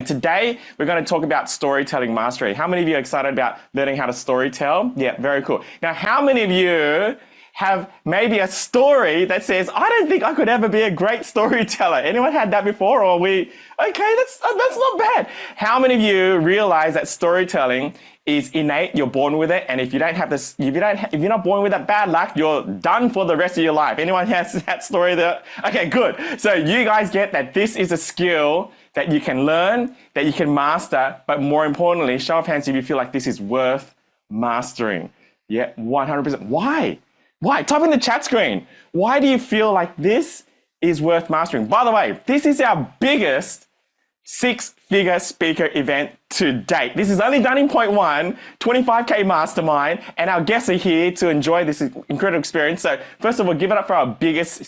today we're going to talk about storytelling mastery. How many of you are excited about learning how to storytell? Yeah, very cool. Now, how many of you have maybe a story that says, I don't think I could ever be a great storyteller? Anyone had that before? Or okay, that's not bad. How many of you realize that storytelling is innate? You're born with it, and if you don't have this, if you're not born with that, bad luck, you're done for the rest of your life. Anyone has that story there? Okay, good. So you guys get that this is a skill that you can learn, that you can master, but more importantly, show of hands if you feel like this is worth mastering. Yeah, 100%. Why? Why? Type in the chat screen. Why do you feel like this is worth mastering? By the way, this is our biggest six-figure speaker event to date. This is only done in point one, 25K mastermind, and our guests are here to enjoy this incredible experience. So first of all, give it up for our biggest.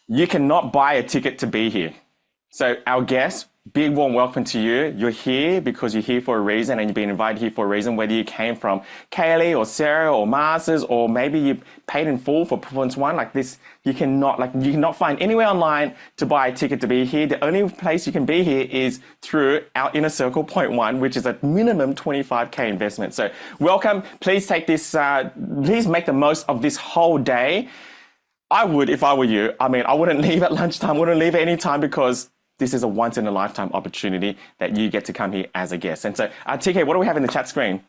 You cannot buy a ticket to be here. So our guests, big warm welcome to you. You're here because you're here for a reason, and you've been invited here for a reason, whether you came from Kaylee or Sarah or Masters, or maybe you paid in full for Performance One. Like this, you cannot find anywhere online to buy a ticket to be here. The only place you can be here is through our Inner Circle Point One, which is a minimum 25K investment. So welcome. Please take this, please make the most of this whole day. I would, if I were you. I mean, I wouldn't leave at lunchtime, wouldn't leave at any time, because this is a once in a lifetime opportunity that you get to come here as a guest. And so, TK, what do we have in the chat screen?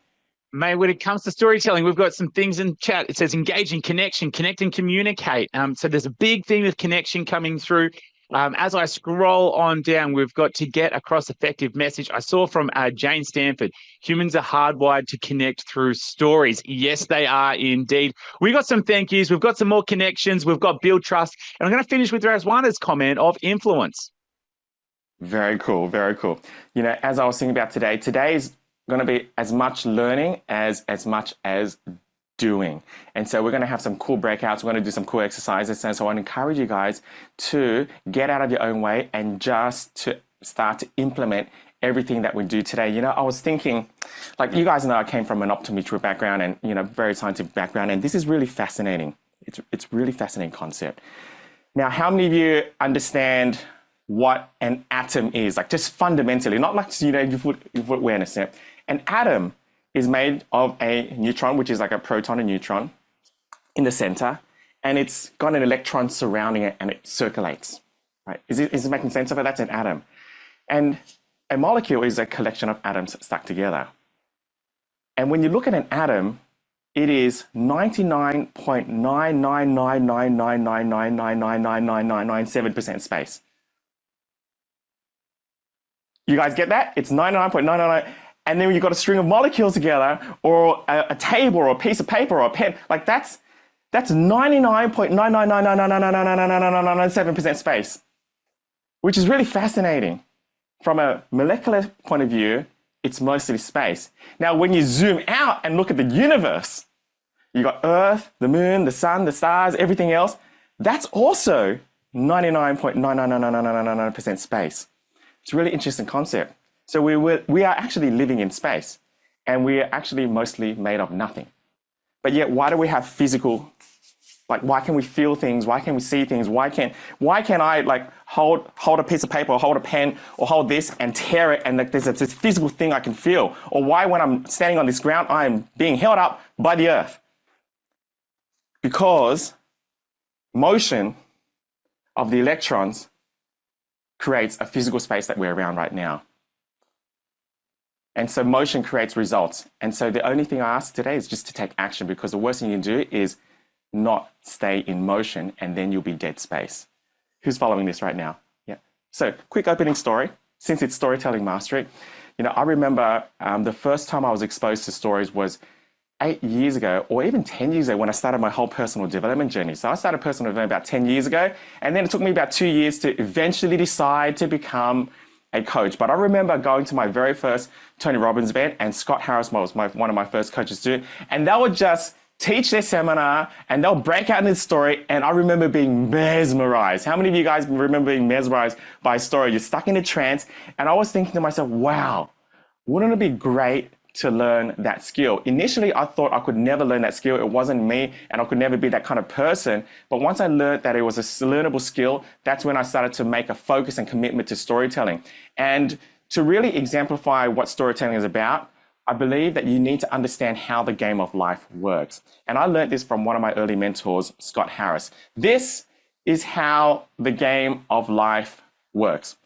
Mate, when it comes to storytelling, we've got some things in chat. It says engage in connection, connect and communicate. So there's a big theme of connection coming through. As I scroll on down, we've got to get across effective message. I saw from Jane Stanford, humans are hardwired to connect through stories. Yes, they are indeed. We got some thank yous. We've got some more connections. We've got build trust. And I'm going to finish with Razwana's comment of influence. Very cool. Very cool. You know, as I was thinking about today is going to be as much learning as much as doing. And so we're going to have some cool breakouts. We're going to do some cool exercises. And so I want to encourage you guys to get out of your own way and just to start to implement everything that we do today. You know, I was thinking, like, you guys know I came from an optometry background and, you know, very scientific background. And this is really fascinating. It's really fascinating concept. Now, how many of you understand what an atom is? Like, just fundamentally, not like, you know, your foot awareness. An atom is made of a neutron, which is like a proton and neutron in the center, and it's got an electron surrounding it and it circulates, right? Is it making sense of it? That's an atom. And a molecule is a collection of atoms stuck together. And when you look at an atom, it is 99.999999999999997% space. You guys get that? It's 99.999. And then when you've got a string of molecules together, or a table, or a piece of paper, or a pen, like that's 99.99999999997% space, which is really fascinating. From a molecular point of view, it's mostly space. Now, when you zoom out and look at the universe, you got Earth, the moon, the sun, the stars, everything else. That's also 99.9999999% space. It's a really interesting concept. So we are actually living in space, and we are actually mostly made of nothing. But yet, why do we have physical, like, why can we feel things? Why can we see things? Why can't I, like, hold a piece of paper, or hold a pen, or hold this and tear it, and, like, there's this physical thing I can feel? Or why, when I'm standing on this ground, I'm being held up by the earth? Because motion of the electrons creates a physical space that we're around right now. And so motion creates results. And so the only thing I ask today is just to take action, because the worst thing you can do is not stay in motion, and then you'll be dead space. Who's following this right now? Yeah. So quick opening story, since it's storytelling mastery. You know, I remember the first time I was exposed to stories was 8 years ago, or even 10 years ago, when I started my whole personal development journey. So I started personal development about 10 years ago, and then it took me about 2 years to eventually decide to become a coach. But I remember going to my very first Tony Robbins event, and Scott Harris was one of my first coaches too. And they were just teach their seminar and they'll break out in this story. And I remember being mesmerized. How many of you guys remember being mesmerized by a story? You're stuck in a trance. And I was thinking to myself, wow, wouldn't it be great to learn that skill? Initially, I thought I could never learn that skill. It wasn't me and I could never be that kind of person. But once I learned that it was a learnable skill, that's when I started to make a focus and commitment to storytelling. And to really exemplify what storytelling is about, I believe that you need to understand how the game of life works. And I learned this from one of my early mentors, Scott Harris. This is how the game of life works.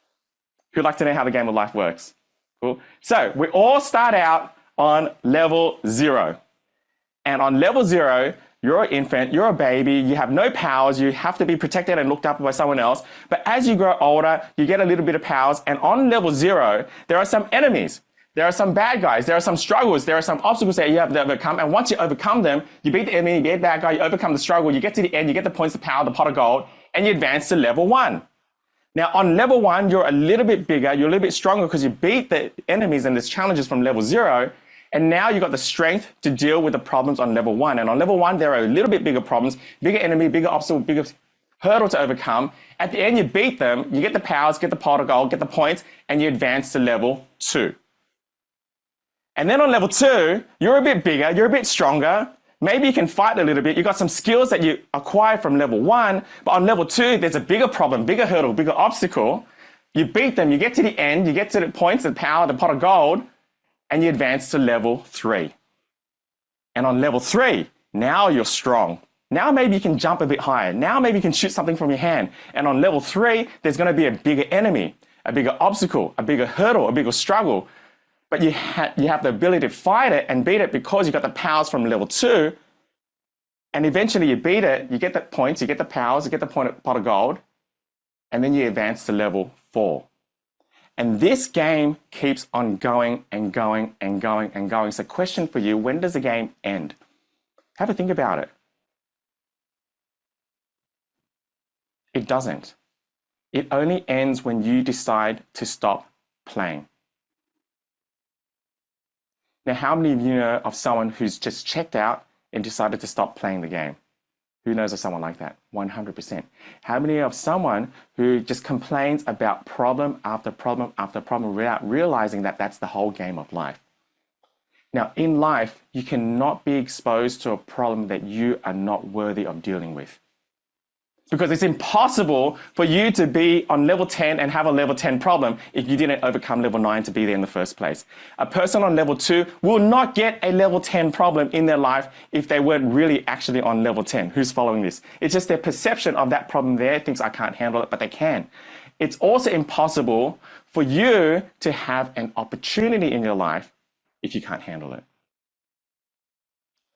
Who'd like to know how the game of life works? Cool. So we all start out on level 0. And on level 0, you're an infant, you're a baby, you have no powers, you have to be protected and looked after by someone else. But as you grow older, you get a little bit of powers. And on level 0, there are some enemies. There are some bad guys, there are some struggles, there are some obstacles that you have to overcome. And once you overcome them, you beat the enemy, you beat the bad guy, you overcome the struggle, you get to the end, you get the points, the power, the pot of gold, and you advance to level 1. Now, on level 1, you're a little bit bigger, you're a little bit stronger because you beat the enemies and the challenges from level 0. And now you've got the strength to deal with the problems on level 1. And on level 1, there are a little bit bigger problems, bigger enemy, bigger obstacle, bigger hurdle to overcome. At the end, you beat them, you get the powers, get the pot of gold, get the points, and you advance to level 2. And then on level 2, you're a bit bigger, you're a bit stronger. Maybe you can fight a little bit. You've got some skills that you acquire from level 1, but on level 2, there's a bigger problem, bigger hurdle, bigger obstacle. You beat them, you get to the end, you get to the points, the power, the pot of gold, and you advance to level 3. And on level 3, now you're strong. Now maybe you can jump a bit higher. Now maybe you can shoot something from your hand. And on level 3, there's going to be a bigger enemy, a bigger obstacle, a bigger hurdle, a bigger struggle. But you have the ability to fight it and beat it because you got the powers from level 2. And eventually you beat it, you get the points, you get the powers, you get the pot of gold, and then you advance to level 4. And this game keeps on going and going and going and going. So question for you, when does the game end? Have a think about it. It doesn't. It only ends when you decide to stop playing. Now, how many of you know of someone who's just checked out and decided to stop playing the game? Who knows of someone like that? 100%. How many of someone who just complains about problem after problem after problem without realizing that that's the whole game of life? Now, in life, you cannot be exposed to a problem that you are not worthy of dealing with. Because it's impossible for you to be on level 10 and have a level 10 problem if you didn't overcome level 9 to be there in the first place. A person on level 2 will not get a level 10 problem in their life if they weren't really actually on level 10. Who's following this? It's just their perception of that problem there, thinks I can't handle it, but they can. It's also impossible for you to have an opportunity in your life if you can't handle it.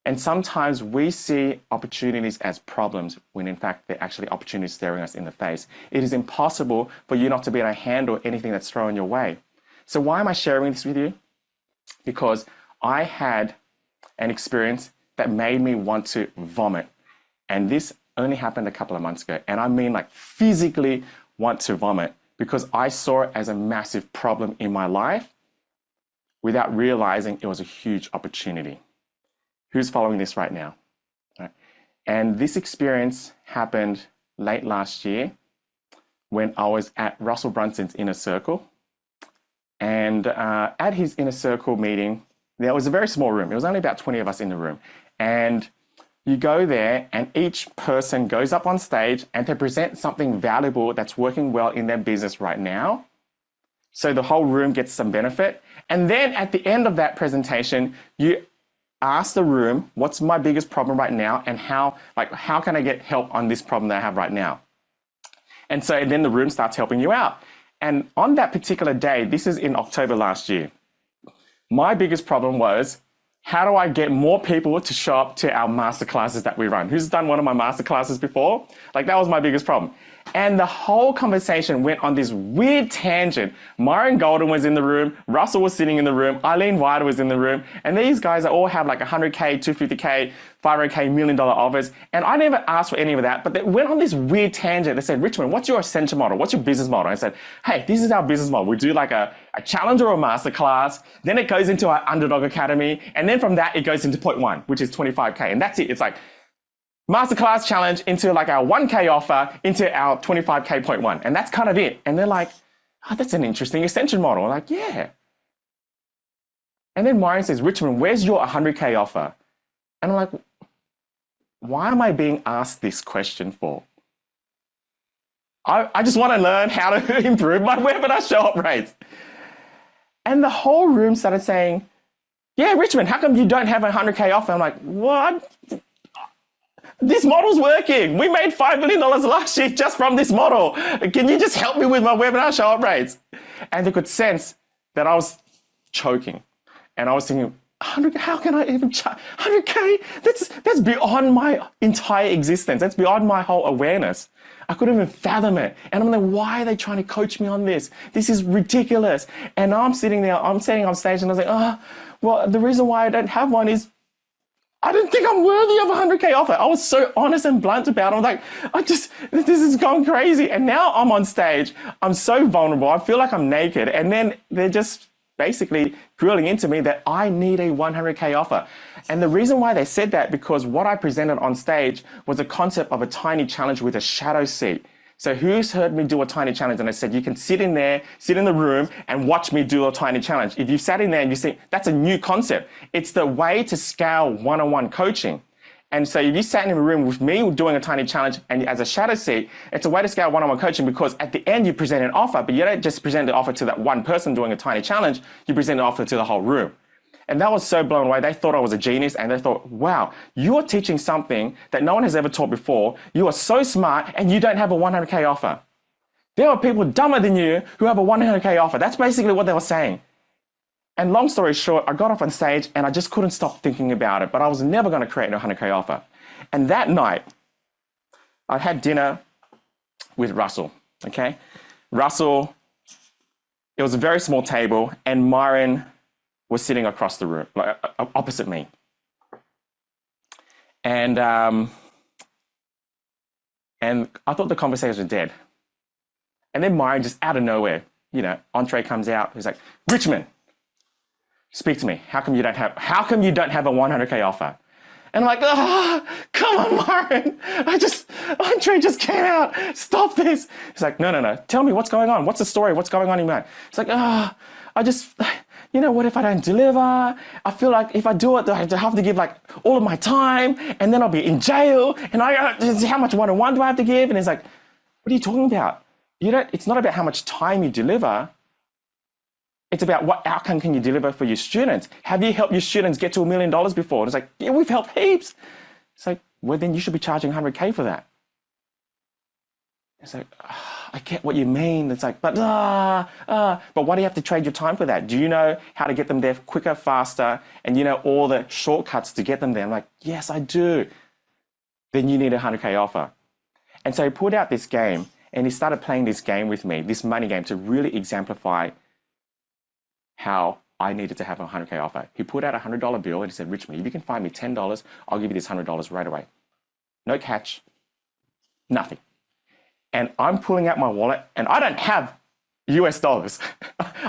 And sometimes we see opportunities as problems when in fact they're actually opportunities staring us in the face. It is impossible for you not to be able to handle anything that's thrown your way. So why am I sharing this with you? Because I had an experience that made me want to vomit. And this only happened a couple of months ago. And I mean like physically want to vomit because I saw it as a massive problem in my life without realizing it was a huge opportunity. Who's following this right now? Right. And this experience happened late last year when I was at Russell Brunson's Inner Circle. And at his Inner Circle meeting, there was a very small room. It was only about 20 of us in the room. And you go there and each person goes up on stage and they present something valuable that's working well in their business right now. So the whole room gets some benefit. And then at the end of that presentation, you ask the room, what's my biggest problem right now and how can I get help on this problem that I have right now? And so then the room starts helping you out. And on that particular day, this is in October last year, my biggest problem was, how do I get more people to show up to our masterclasses that we run? Who's done one of my masterclasses before? Like that was my biggest problem. And the whole conversation went on this weird tangent. Myron Golden was in the room. Russell was sitting in the room. Eileen White was in the room. And these guys all have like 100K, 250K, 500K, $1 million offers. And I never asked for any of that, but they went on this weird tangent. They said, Richmond, what's your ascension model? What's your business model? I said, hey, this is our business model. We do like a challenge or a masterclass. Then it goes into our Underdog Academy. And then from that, it goes into point one, which is 25K. And that's it. It's like masterclass challenge into like our 1K offer into our 25K point one. And that's kind of it. And they're like, oh, that's an interesting ascension model. I'm like, yeah. And then Myron says, Richmond, where's your 100K offer? And I'm like, why am I being asked this question for? I just want to learn how to improve my webinar show-up rates. And the whole room started saying, yeah, Richmond, how come you don't have a 100K offer? I'm like, what? This model's working. We made $5 million last year just from this model. Can you just help me with my webinar show-up rates? And they could sense that I was choking. And I was thinking, 100, how can I even charge 100K? That's beyond my entire existence. That's beyond my whole awareness. I couldn't even fathom it. And I'm like, why are they trying to coach me on this? This is ridiculous. And now I'm sitting there, I'm standing on stage and I was like, well, the reason why I don't have one is I didn't think I'm worthy of a 100K offer. I was so honest and blunt about it. I'm like, this is going crazy. And now I'm on stage. I'm so vulnerable. I feel like I'm naked. And then they're just basically drilling into me that I need a 100K offer. And the reason why they said that, because what I presented on stage was a concept of a tiny challenge with a shadow seat. So who's heard me do a tiny challenge? And I said, you can sit in there, sit in the room and watch me do a tiny challenge. If you sat in there and you see, that's a new concept. It's the way to scale one-on-one coaching. And so if you sat in a room with me doing a tiny challenge and as a shadow seat, it's a way to scale one-on-one coaching, because at the end you present an offer, but you don't just present the offer to that one person doing a tiny challenge, you present an offer to the whole room. And that was so blown away. They thought I was a genius and they thought, wow, you're teaching something that no one has ever taught before. You are so smart and you don't have a 100K offer. There are people dumber than you who have a 100K offer. That's basically what they were saying. And long story short, I got off on stage and I just couldn't stop thinking about it, but I was never going to create a 100K offer. And that night, I had dinner with Russell, okay? Russell, it was a very small table and Myron was sitting across the room, like opposite me. And I thought the conversation was dead. And then Myron just out of nowhere, entree comes out. He's like, Richmond, speak to me. How come you don't have a 100K offer? And I'm like, come on, Myron. Entree just came out. Stop this. He's like, no. Tell me what's going on. What's the story? What's going on in your mind? It's like, what if I don't deliver? I feel like if I do it, I have to give like all of my time and then I'll be in jail. And how much one-on-one do I have to give? And it's like, what are you talking about? It's not about how much time you deliver. It's about what outcome can you deliver for your students. Have you helped your students get to $1 million before? And it's like, yeah, we've helped heaps. It's like, well, then you should be charging 100K for that. It's like, I get what you mean. It's like, but why do you have to trade your time for that? Do you know how to get them there quicker, faster, and you know all the shortcuts to get them there? I'm like, yes, I do. Then you need a 100K offer. And so he pulled out this game and he started playing this game with me, this money game, to really exemplify how I needed to have a 100K offer. He put out a $100 bill and he said, Richmond, if you can find me $10, I'll give you this $100 right away. No catch, nothing. And I'm pulling out my wallet and I don't have US dollars.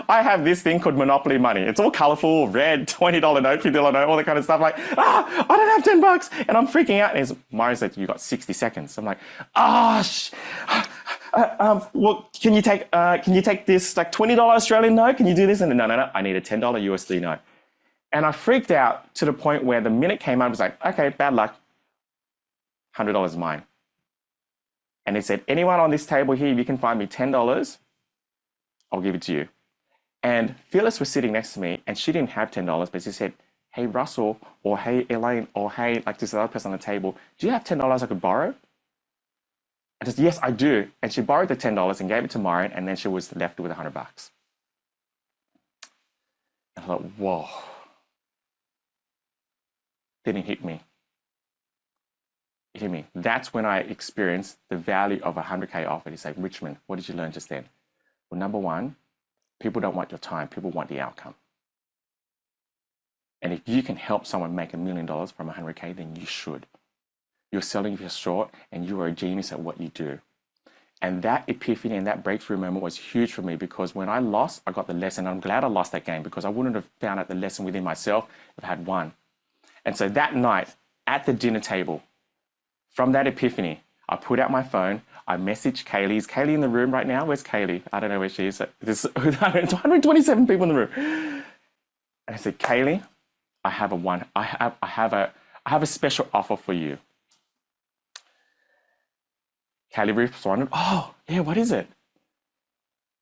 I have this thing called Monopoly money. It's all colorful, red, $20 note, $50 note, all that kind of stuff. Like, I don't have 10 bucks. And I'm freaking out. And Myron said, you got 60 seconds. I'm like, well, can you take this like $20 Australian note? Can you do this? And no, I need a $10 USD note. And I freaked out to the point where the minute came out, I was like, okay, bad luck. $100 is mine. And it said, anyone on this table here, if you can find me $10, I'll give it to you. And Phyllis was sitting next to me and she didn't have $10, but she said, hey, Russell, or hey, Elaine, or hey, like this other person on the table, do you have $10 I could borrow? I said, yes, I do. And she borrowed the $10 and gave it to Myron, and then she was left with $100. I thought, whoa. Didn't hit me. hear me, that's when I experienced the value of a 100K offer. He's like, Richmond, what did you learn just then? Well, number one, people don't want your time. People want the outcome. And if you can help someone make $1 million from 100K, then you should. You're selling if you're short, and you are a genius at what you do. And that epiphany and that breakthrough moment was huge for me, because when I lost, I got the lesson. I'm glad I lost that game, because I wouldn't have found out the lesson within myself if I had won. And so that night at the dinner table, from that epiphany, I put out my phone. I messaged Kaylee. Is Kaylee in the room right now? Where's Kaylee? I don't know where she is. There's 127 people in the room. And I said, Kaylee, I have a special offer for you. Kaylee responded, oh, yeah, what is it?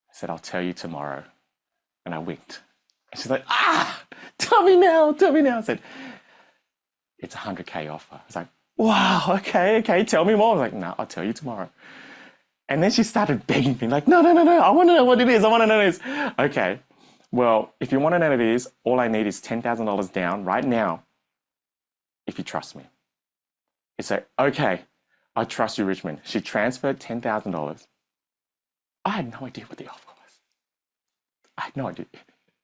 I said, I'll tell you tomorrow. And I winked. And she's like, tell me now. I said, it's a 100K offer. I was like, wow, okay, tell me more. I was like, no, I'll tell you tomorrow. And then she started begging me, like, no, I want to know what it is. I want to know this. Okay, well, if you want to know what it is, all I need is $10,000 down right now if you trust me. He said, okay, I trust you, Richmond. She transferred $10,000. I had no idea what the offer was. I had no idea.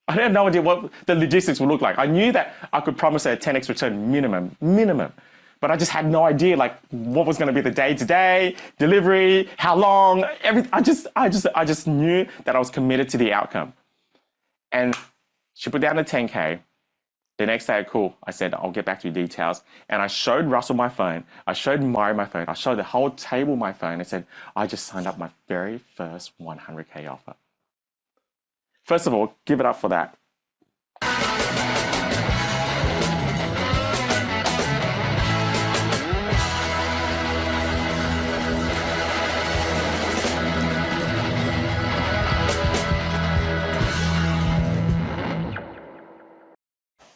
I had no idea what the logistics would look like. I knew that I could promise her a 10x return minimum. But I just had no idea, like, what was going to be the day-to-day, delivery, how long, everything. I just knew that I was committed to the outcome. And she put down the 10K. The next day, cool. I said, I'll get back to you details. And I showed Russell my phone. I showed Mari my phone. I showed the whole table my phone. I said, I just signed up my very first 100K offer. First of all, give it up for that.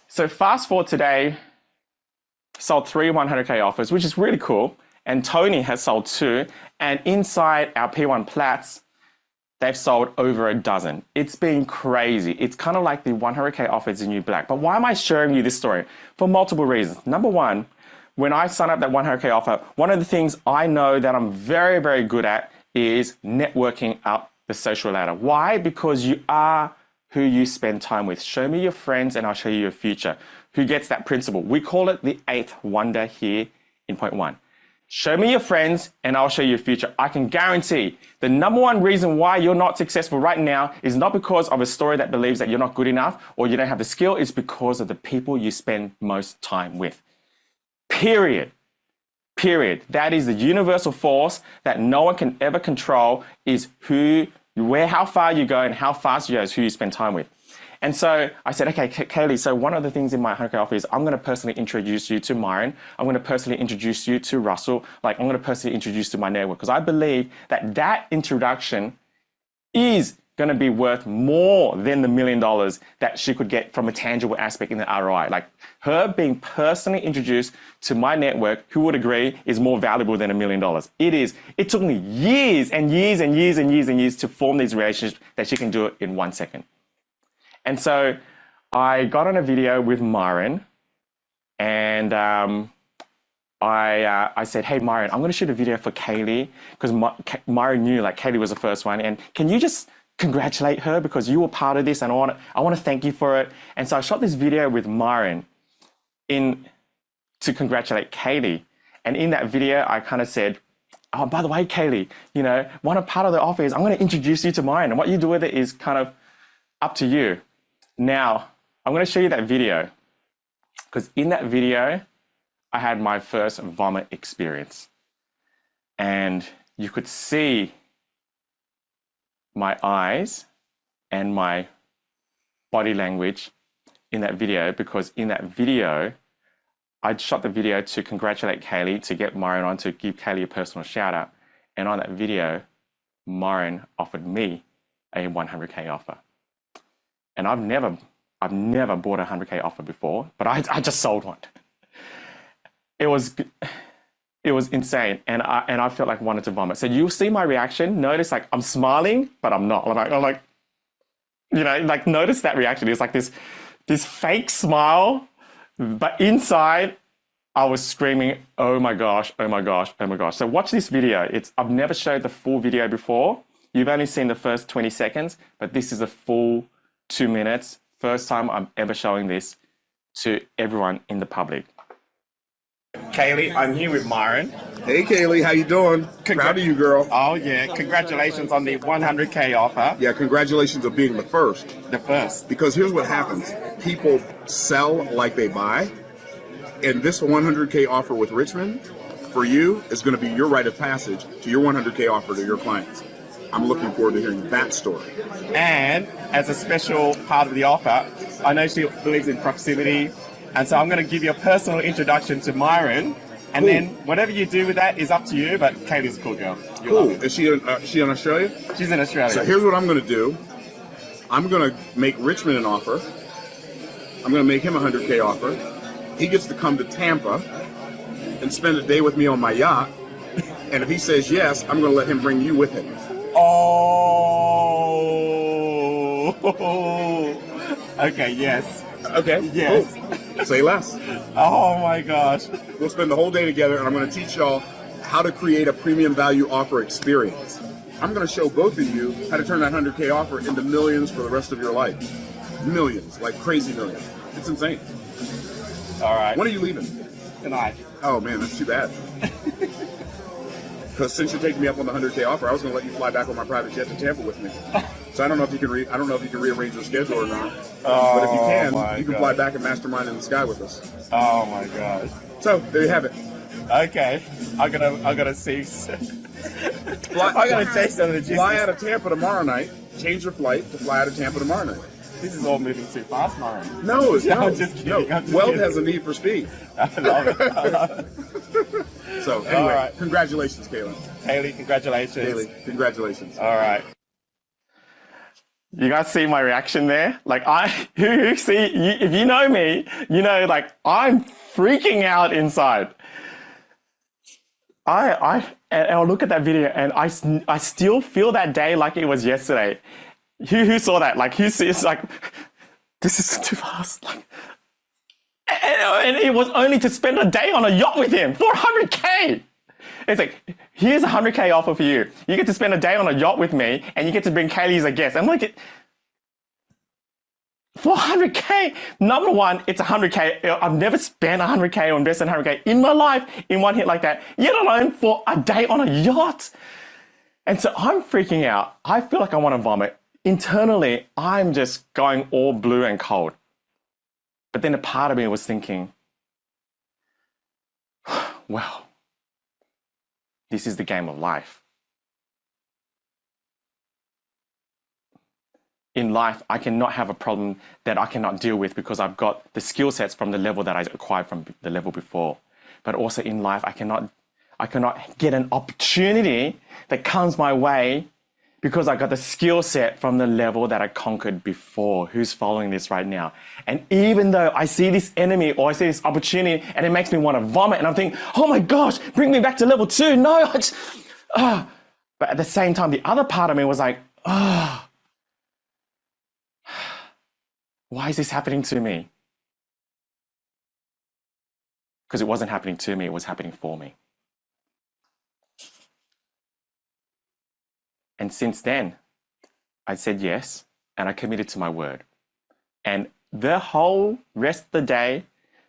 So fast forward today, sold 3 100K offers, which is really cool. And Tony has sold 2. And inside our P1 Plats, they've sold over a dozen. It's been crazy. It's kind of like the 100K offer is the new black. But why am I sharing you this story? For multiple reasons. Number one, when I sign up that 100K offer, one of the things I know that I'm very, very good at is networking up the social ladder. Why? Because you are who you spend time with. Show me your friends and I'll show you your future. Who gets that principle? We call it the 8th wonder here in point 1. Show me your friends and I'll show you your future. I can guarantee the number one reason why you're not successful right now is not because of a story that believes that you're not good enough or you don't have the skill. It's because of the people you spend most time with. Period. That is the universal force that no one can ever control, is how far you go and how fast you go is who you spend time with. And so I said, okay, Kaylee, so one of the things in my 100K offer is I'm going to personally introduce you to Myron. I'm going to personally introduce you to Russell. I'm going to personally introduce you to my network, because I believe that introduction is going to be worth more than the $1 million that she could get from a tangible aspect in the ROI. Like, her being personally introduced to my network, who would agree, is more valuable than $1 million. It is. It took me years and years to form these relationships that she can do it in 1 second. And so I got on a video with Myron, and I said, hey, Myron, I'm going to shoot a video for Kaylee, because Myron knew like Kaylee was the first one. And can you just congratulate her, because you were part of this and I want to thank you for it. And so I shot this video with Myron to congratulate Kaylee. And in that video, I kind of said, oh, by the way, Kaylee, one part of the offer is I'm going to introduce you to Myron, and what you do with it is kind of up to you. Now, I'm going to show you that video, because in that video, I had my first vomit experience. And you could see my eyes and my body language in that video, because in that video, I shot the video to congratulate Kaylee, to get Myron on, to give Kaylee a personal shout out. And on that video, Myron offered me a 100K offer. And I've never bought a 100K offer before, but I just sold one. It was insane, and I felt like wanted to vomit. So you'll see my reaction. Notice, like, I'm smiling, but I'm not. I'm like, notice that reaction. It's like this fake smile, but inside I was screaming, oh my gosh, oh my gosh, oh my gosh. So watch this video. I've never showed the full video before. You've only seen the first 20 seconds, but this is a full 2 minutes. First time I'm ever showing this to everyone in the public. Kaylee, I'm here with Myron. Hey Kaylee, how you doing? Proud of you, girl. Oh yeah, congratulations on the 100K offer. Yeah, congratulations on being the first. The first. Because here's what happens. People sell like they buy. And this 100K offer with Richmond, for you, is going to be your rite of passage to your 100K offer to your clients. I'm looking forward to hearing that story. And as a special part of the offer, I know she believes in proximity. And so I'm going to give you a personal introduction to Myron. And then whatever you do with that is up to you. But Kaylee's a cool girl. Cool. Is she in Australia? She's in Australia. So here's what I'm going to do. I'm going to make Richmond an offer. I'm going to make him a 100K offer. He gets to come to Tampa and spend a day with me on my yacht. And if he says yes, I'm going to let him bring you with him. Oh. Okay, yes. Okay. Yes. Cool. Say less. Oh my gosh. We'll spend the whole day together, and I'm going to teach y'all how to create a premium value offer experience. I'm going to show both of you how to turn that 100K offer into millions for the rest of your life. Millions, like crazy millions. It's insane. All right. When are you leaving? Tonight. Oh man, that's too bad. Because since you're taking me up on the 100K offer, I was going to let you fly back on my private jet to Tampa with me. So I don't know if you can rearrange your schedule or not. Oh, but if you can fly back and mastermind in the sky with us. Oh my gosh. So there you have it. Okay. I gotta see. I gotta taste some of the juices. Fly out of Tampa tomorrow night. Change your flight to fly out of Tampa tomorrow night. This is all moving too fast, Myron. No, it's I'm just kidding. I'm just Wealth kidding. has a need for speed. I love it. I love it. So anyway, All right. Congratulations, Kaylin. Haley, congratulations. Haley, congratulations. All right. You guys see my reaction there? Like if you know me, you know, like I'm freaking out inside. And I'll look at that video and I still feel that day like it was yesterday. Who saw that? Like who sees like, this is too fast. Like, and it was only to spend a day on a yacht with him for 100K. It's like, here's a 100K offer for you. You get to spend a day on a yacht with me and you get to bring Kaylee as a guest. I'm like, for 100K, number one, it's 100K. I've never spent 100K or invested 100K in my life in one hit like that, yet alone for a day on a yacht. And so I'm freaking out. I feel like I want to vomit. Internally, I'm just going all blue and cold. But then a part of me was thinking, well, this is the game of life. In life, I cannot have a problem that I cannot deal with because I've got the skill sets from the level that I acquired from the level before. But also in life, I cannot get an opportunity that comes my way because I got the skill set from the level that I conquered before. Who's following this right now? And even though I see this enemy or I see this opportunity and it makes me want to vomit and I'm thinking, oh my gosh, bring me back to level 2. No, But at the same time, the other part of me was like, why is this happening to me? Because it wasn't happening to me, it was happening for me. And since then, I said yes, and I committed to my word. And the whole rest of the day,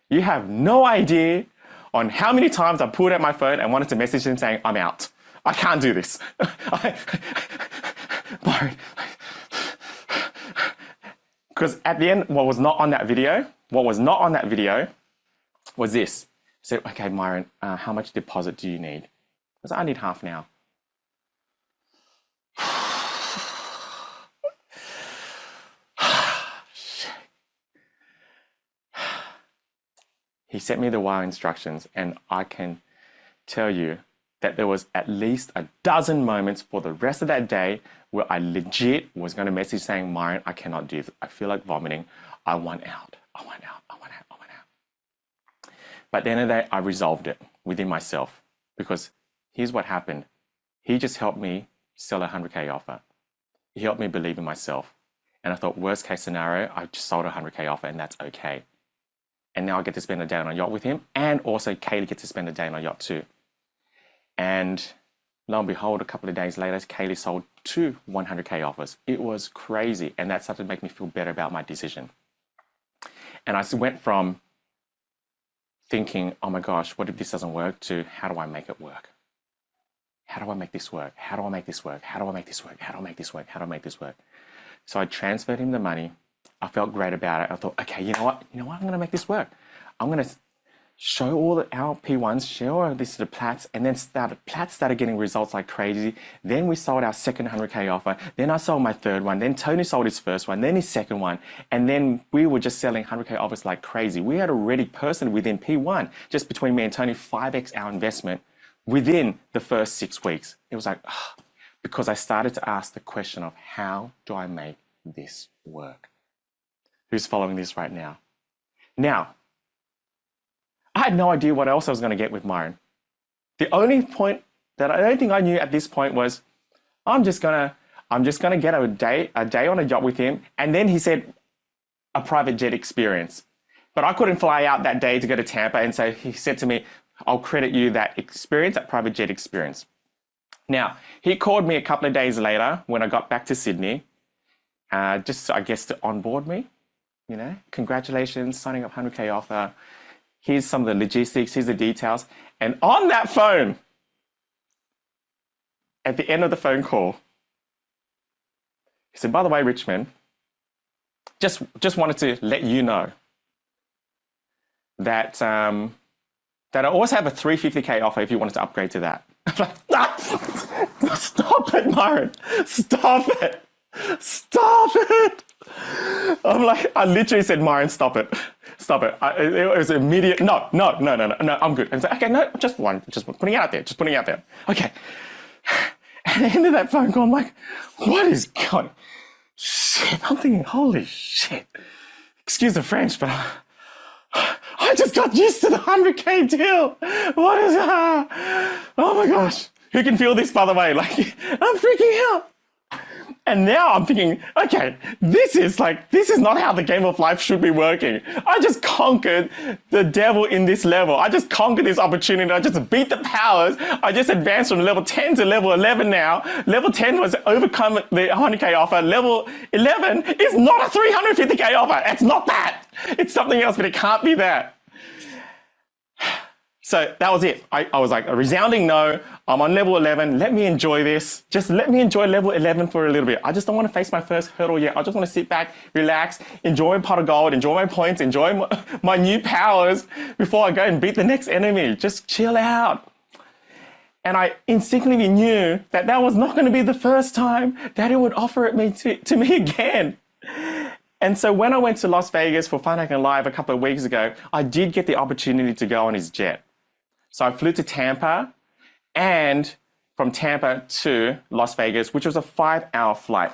you have no idea on how many times I pulled out my phone and wanted to message him saying, I'm out. I can't do this. Because at the end, what was not on that video was this. I said, okay, Myron, how much deposit do you need? I said, I need half now. He sent me the wire instructions, and I can tell you that there was at least a dozen moments for the rest of that day where I legit was going to message saying, Myron, I cannot do this. I feel like vomiting. I want out. I want out. I want out. I want out. But at the end of the day, I resolved it within myself because here's what happened. He just helped me sell a 100K offer. He helped me believe in myself. And I thought, worst case scenario, I just sold a 100K offer and that's okay. And now I get to spend a day on a yacht with him. And also Kaylee gets to spend a day on a yacht too. And lo and behold, a couple of days later, Kaylee sold 2 100K offers. It was crazy. And that started to make me feel better about my decision. And I went from thinking, oh my gosh, what if this doesn't work, to how do I make it work? How do I make this work? How do I make this work? How do I make this work? How do I make this work? How do I make this work? So I transferred him the money. I felt great about it. I thought, okay, you know what? I'm going to make this work. I'm going to show all our P1s, show this to the Platts, and then Platts started getting results like crazy. Then we sold our second 100K offer. Then I sold my third one. Then Tony sold his first one, then his second one. And then we were just selling 100K offers like crazy. We had already personally within P1, just between me and Tony, 5x our investment within the first 6 weeks. It was like, because I started to ask the question of, how do I make this work? Who's following this right now? Now, I had no idea what else I was going to get with Myron. The only point that I don't think I knew at this point was, I'm just gonna get a day on a yacht with him. And then he said a private jet experience. But I couldn't fly out that day to go to Tampa. And so he said to me, I'll credit you that experience, that private jet experience. Now, he called me a couple of days later when I got back to Sydney, just, I guess, to onboard me. You know, congratulations, signing up 100K offer. Here's some of the logistics, here's the details. And on that phone, at the end of the phone call, he said, by the way, Richmond, just wanted to let you know that, that I also have a 350K offer if you wanted to upgrade to that. I'm like, stop it, Myron. Stop it. Stop it. I'm like, I literally said, Myron, stop it. Stop it. It was immediate. No, I'm good. And so, okay, no, just putting it out there. Just putting it out there. Okay. At the end of that phone call, I'm like, what is going? Shit. I'm thinking, holy shit. Excuse the French, but I just got used to the 100K deal. What is that? Oh my gosh. Who can feel this, by the way? Like, I'm freaking out. And now I'm thinking, okay, this is not how the game of life should be working. I just conquered the devil in this level. I just conquered this opportunity. I just beat the powers. I just advanced from level 10 to level 11 now. Level 10 was overcome the 100K offer. Level 11 is not a 350K offer. It's not that. It's something else, but it can't be that. So that was it. I was like, a resounding no. I'm on level 11. Let me enjoy this. Just let me enjoy level 11 for a little bit. I just don't want to face my first hurdle yet. I just want to sit back, relax, enjoy pot of gold, enjoy my points, enjoy my new powers before I go and beat the next enemy. Just chill out. And I instinctively knew that that was not going to be the first time that it would offer it to me again. And so when I went to Las Vegas for Fun Hacking Live a couple of weeks ago, I did get the opportunity to go on his jet. So I flew to Tampa, and from Tampa to Las Vegas, which was a 5-hour flight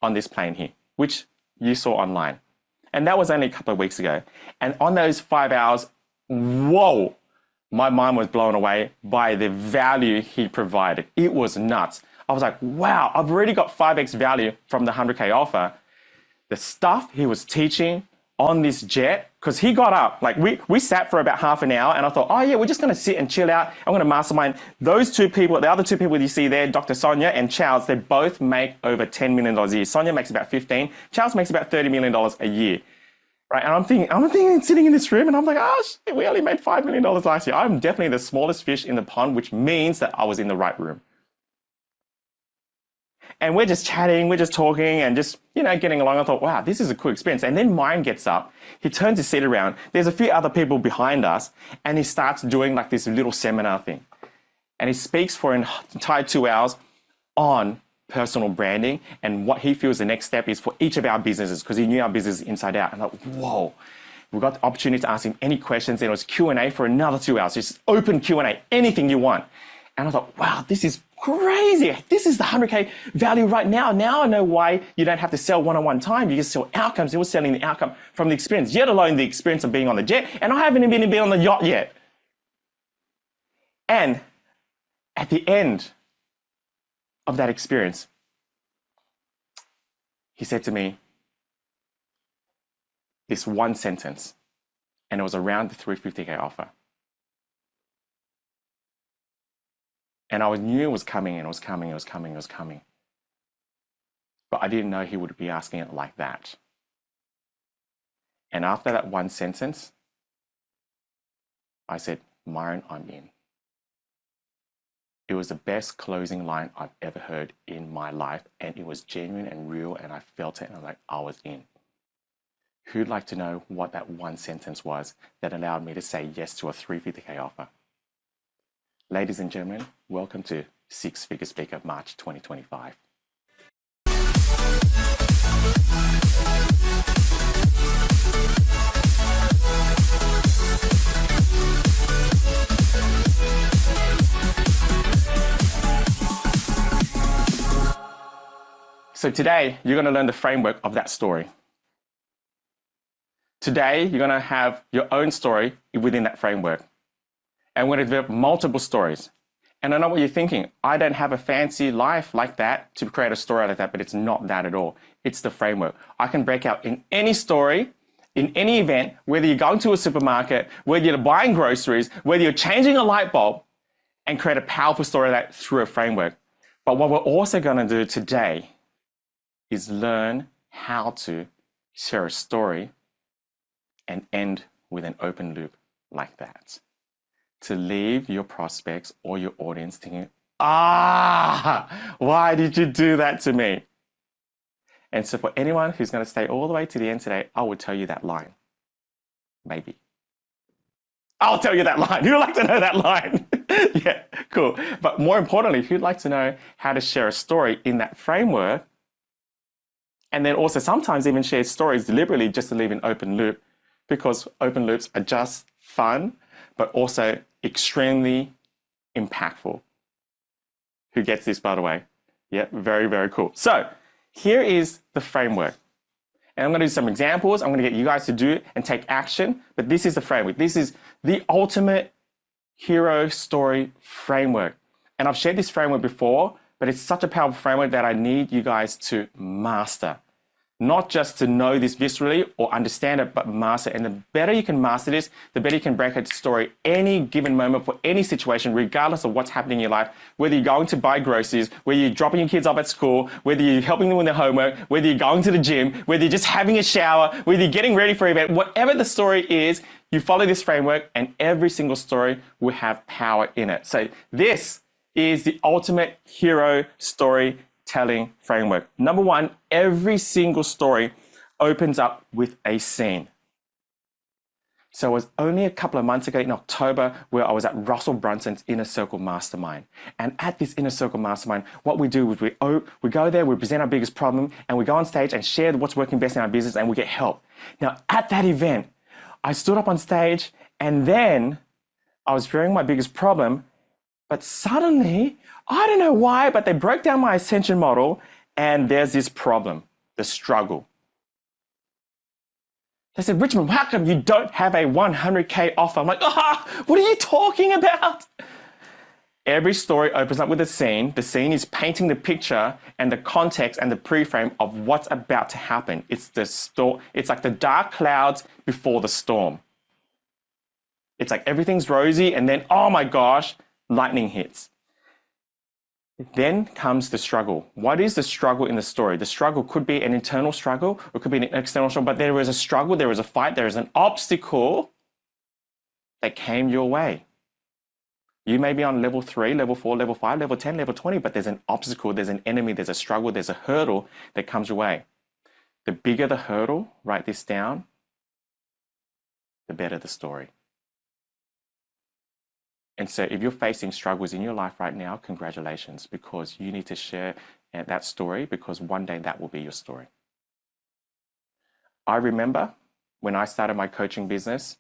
on this plane here, which you saw online. And that was only a couple of weeks ago. And on those 5 hours, whoa, my mind was blown away by the value he provided. It was nuts. I was like, wow, I've already got 5x value from the 100K offer. The stuff he was teaching on this jet, because he got up, like we sat for about half an hour, and I thought, oh yeah, we're just going to sit and chill out. I'm going to mastermind. Those two people, the other two people you see there, Dr. Sonia and Charles, they both make over $10 million a year. Sonia makes about 15. Charles makes about $30 million a year. Right? And I'm thinking, sitting in this room, and I'm like, oh shit, we only made $5 million last year. I'm definitely the smallest fish in the pond, which means that I was in the right room. And we're just chatting, we're just talking and just, getting along. I thought, wow, this is a cool experience. And then Myron gets up, he turns his seat around. There's a few other people behind us, and he starts doing like this little seminar thing. And he speaks for an entire 2 hours on personal branding and what he feels the next step is for each of our businesses, because he knew our business inside out. And I'm like, whoa. We got the opportunity to ask him any questions, and it was Q&A for another 2 hours. Just open Q&A, anything you want. And I thought, wow, this is crazy. This is the 100K value right now. Now I know why you don't have to sell one-on-one time. You just sell outcomes. He was selling the outcome from the experience, yet alone the experience of being on the jet. And I haven't even been on the yacht yet. And at the end of that experience, he said to me this one sentence. And it was around the 350K offer. And I knew it was coming, and it was coming, it was coming, it was coming. But I didn't know he would be asking it like that. And after that one sentence, I said, Myron, I'm in. It was the best closing line I've ever heard in my life. And it was genuine and real. And I felt it. And I'm like, I was in. Who'd like to know what that one sentence was that allowed me to say yes to a 350K offer? Ladies and gentlemen, welcome to Six Figure Speaker March 2025. So today, you're going to learn the framework of that story. Today, you're going to have your own story within that framework. And we're going to develop multiple stories. And I know what you're thinking. I don't have a fancy life like that to create a story like that, but it's not that at all. It's the framework. I can break out in any story, in any event, whether you're going to a supermarket, whether you're buying groceries, whether you're changing a light bulb, and create a powerful story like that through a framework. But what we're also going to do today is learn how to share a story and end with an open loop like that. To leave your prospects or your audience thinking, why did you do that to me? And so for anyone who's going to stay all the way to the end today, I will tell you that line. Maybe. I'll tell you that line. Who'd like to know that line? Yeah, cool. But more importantly, who'd like to know how to share a story in that framework? And then also sometimes even share stories deliberately just to leave an open loop, because open loops are just fun, but also extremely impactful. Who gets this, by the way? Yeah, very, very cool. So here is the framework. And I'm going to do some examples. I'm going to get you guys to do it and take action. But this is the framework. This is the ultimate hero story framework. And I've shared this framework before, but it's such a powerful framework that I need you guys to master. Not just to know this viscerally or understand it, but master. And the better you can master this, the better you can break a story any given moment for any situation, regardless of what's happening in your life. Whether you're going to buy groceries, whether you're dropping your kids off at school, whether you're helping them with their homework, whether you're going to the gym, whether you're just having a shower, whether you're getting ready for an event, whatever the story is, you follow this framework and every single story will have power in it. So this is the ultimate hero story telling framework. Number one, every single story opens up with a scene. So it was only a couple of months ago in October where I was at Russell Brunson's Inner Circle Mastermind. And at this Inner Circle Mastermind, what we do is we go there, we present our biggest problem, and we go on stage and share what's working best in our business, and we get help. Now, at that event, I stood up on stage, and then I was sharing my biggest problem, but suddenly, I don't know why, but they broke down my ascension model and there's this problem, the struggle. They said, Richmond, how come you don't have a 100K offer? I'm like, what are you talking about? Every story opens up with a scene. The scene is painting the picture and the context and the pre-frame of what's about to happen. It's like the dark clouds before the storm. It's like everything's rosy and then, oh my gosh, lightning hits. Then comes the struggle. What is the struggle in the story? The struggle could be an internal struggle, or it could be an external struggle, but there is a struggle, there is a fight, there is an obstacle that came your way. You may be on level 3, level 4, level 5, level 10, level 20, but there's an obstacle, there's an enemy, there's a struggle, there's a hurdle that comes your way. The bigger the hurdle, write this down, the better the story. And so if you're facing struggles in your life right now, congratulations, because you need to share that story, because one day that will be your story. I remember when I started my coaching business,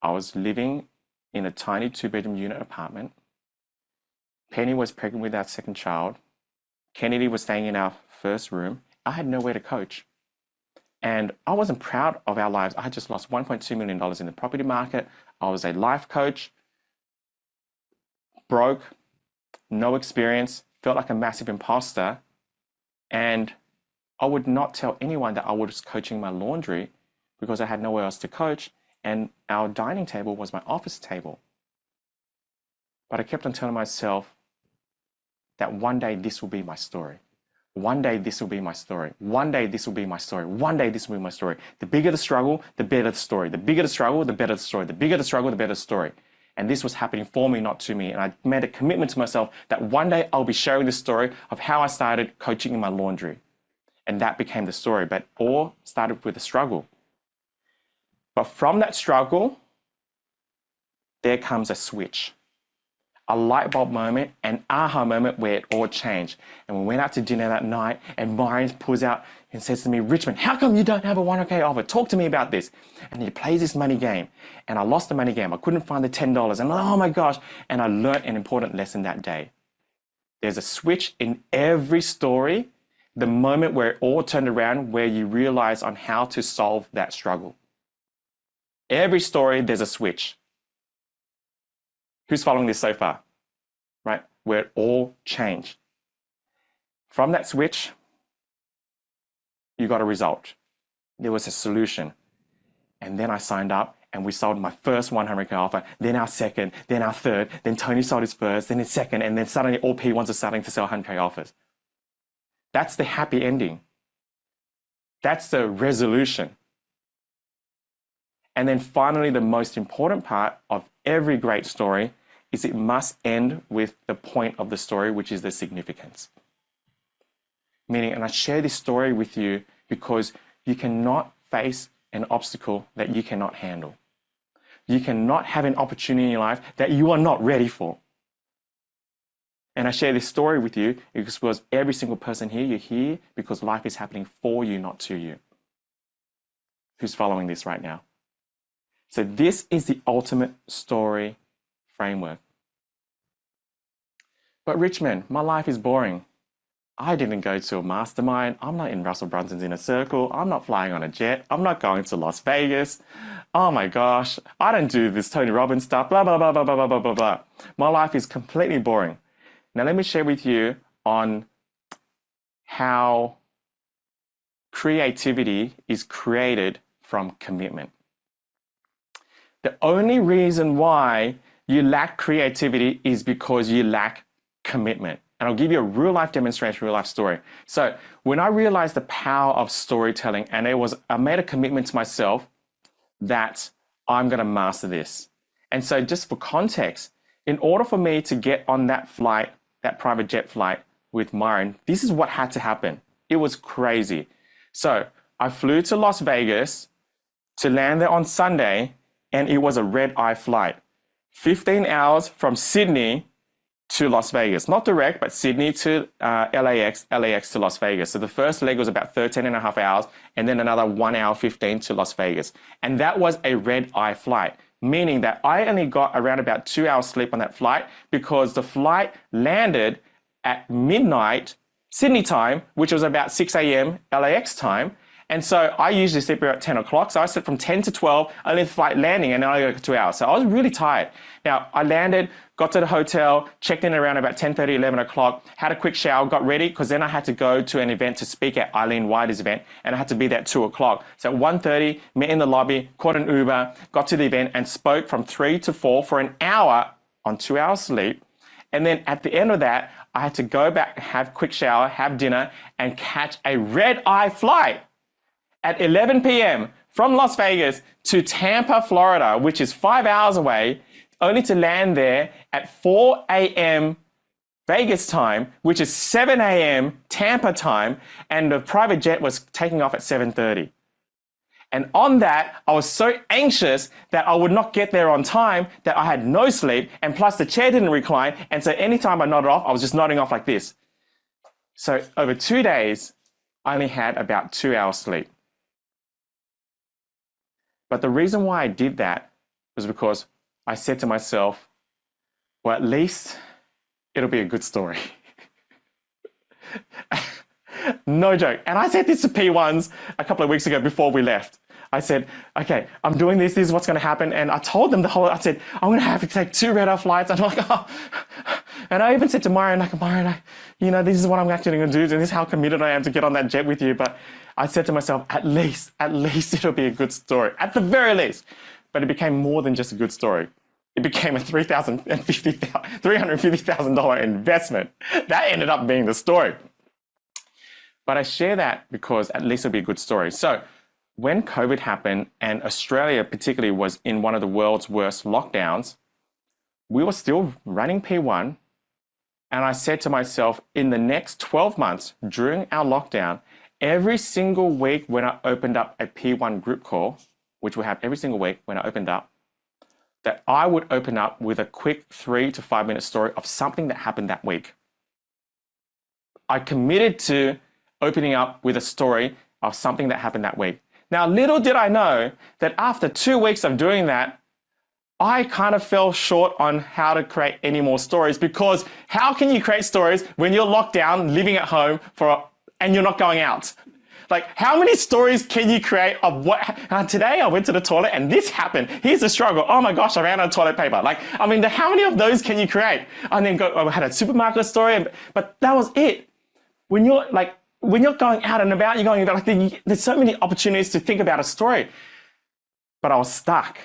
I was living in a tiny 2-bedroom unit apartment. Penny was pregnant with our second child. Kennedy was staying in our first room. I had nowhere to coach. And I wasn't proud of our lives. I had just lost $1.2 million in the property market. I was a life coach. Broke, no experience, felt like a massive imposter, and I would not tell anyone that I was coaching my laundry because I had nowhere else to coach, and our dining table was my office table. But I kept on telling myself that one day this will be my story. One day this will be my story. One day this will be my story. One day this will be my story. The bigger the struggle, the better the story. The bigger the struggle, the better the story. The bigger the struggle, the better the story. And this was happening for me, not to me. And I made a commitment to myself that one day I'll be sharing the story of how I started coaching in my laundry. And that became the story. But all started with a struggle. But from that struggle, there comes a switch. A light bulb moment, an aha moment where it all changed. And we went out to dinner that night and Myron pulls out and says to me, Richmond, how come you don't have a 100K offer? Talk to me about this. And he plays this money game. And I lost the money game. I couldn't find the $10. And oh my gosh. And I learned an important lesson that day. There's a switch in every story, the moment where it all turned around, where you realize on how to solve that struggle. Every story, there's a switch. Who's following this so far? Right? Where it all changed. From that switch, you got a result. There was a solution. And then I signed up and we sold my first 100K offer, then our second, then our third, then Tony sold his first, then his second, and then suddenly all P1s are starting to sell 100K offers. That's the happy ending. That's the resolution. And then finally, the most important part of every great story is it must end with the point of the story, which is the significance. Meaning, and I share this story with you because you cannot face an obstacle that you cannot handle. You cannot have an opportunity in your life that you are not ready for. And I share this story with you because every single person here, you're here because life is happening for you, not to you. Who's following this right now? So this is the ultimate story framework. But Richmond, my life is boring. I didn't go to a mastermind. I'm not in Russell Brunson's inner circle. I'm not flying on a jet. I'm not going to Las Vegas. Oh my gosh, I don't do this Tony Robbins stuff, blah, blah, blah, blah, blah, blah, blah, blah. My life is completely boring. Now let me share with you on how creativity is created from commitment. The only reason why you lack creativity is because you lack commitment. And I'll give you a real life demonstration, real life story. So when I realized the power of storytelling, and I made a commitment to myself that I'm going to master this. And so just for context, in order for me to get on that flight, that private jet flight with Myron, this is what had to happen. It was crazy. So I flew to Las Vegas to land there on Sunday, and it was a red-eye flight. 15 hours from Sydney to Las Vegas. Not direct, but Sydney to LAX, LAX to Las Vegas. So the first leg was about 13 and a half hours, and then another 1 hour 15 to Las Vegas. And that was a red-eye flight, meaning that I only got around about 2 hours sleep on that flight because the flight landed at midnight Sydney time, which was about 6 a.m. LAX time. And so I usually sleep around 10 o'clock. So I slept from 10 to 12, only the flight landing, and then I got 2 hours. So I was really tired. Now I landed, got to the hotel, checked in around about 10:30, 11 o'clock, had a quick shower, got ready, because then I had to go to an event to speak at Eileen Whitey's event, and I had to be there at 2 o'clock. So at 1:30, met in the lobby, caught an Uber, got to the event, and spoke from 3 to 4 for an hour on 2 hours sleep. And then at the end of that, I had to go back, have a quick shower, have dinner, and catch a red-eye flight at 11 p.m. from Las Vegas to Tampa, Florida, which is 5 hours away, only to land there at 4 a.m. Vegas time, which is 7 a.m. Tampa time, and the private jet was taking off at 7:30. And on that, I was so anxious that I would not get there on time that I had no sleep, and plus the chair didn't recline, and so anytime I nodded off, I was just nodding off like this. So over 2 days, I only had about 2 hours sleep. But the reason why I did that was because I said to myself, well, at least it'll be a good story. No joke. And I said this to P1s a couple of weeks ago before we left. I said, okay, I'm doing this. This is what's going to happen. And I told them I said, I'm going to have to take 2 red-eye flights. I'm like, oh. And I even said to Myron, this is what I'm actually going to do. And this is how committed I am to get on that jet with you. But I said to myself, at least it'll be a good story. At the very least. but it became more than just a good story. It became a $350,000 investment. That ended up being the story. But I share that because at least it'll be a good story. So when COVID happened and Australia particularly was in one of the world's worst lockdowns, we were still running P1. And I said to myself, in the next 12 months during our lockdown, every single week when I opened up a P1 group call, which we have every single week when I opened up, that I would open up with a quick 3 to 5 minute story of something that happened that week. I committed to opening up with a story of something that happened that week. Now, little did I know that after 2 weeks of doing that, I kind of fell short on how to create any more stories, because how can you create stories when you're locked down, living at home and you're not going out? Like, how many stories can you create of what, today I went to the toilet and this happened. Here's the struggle. Oh my gosh, I ran out of toilet paper. Like, I mean, how many of those can you create? And then I had a supermarket story, but that was it. When you're going out and about, there's so many opportunities to think about a story. But I was stuck.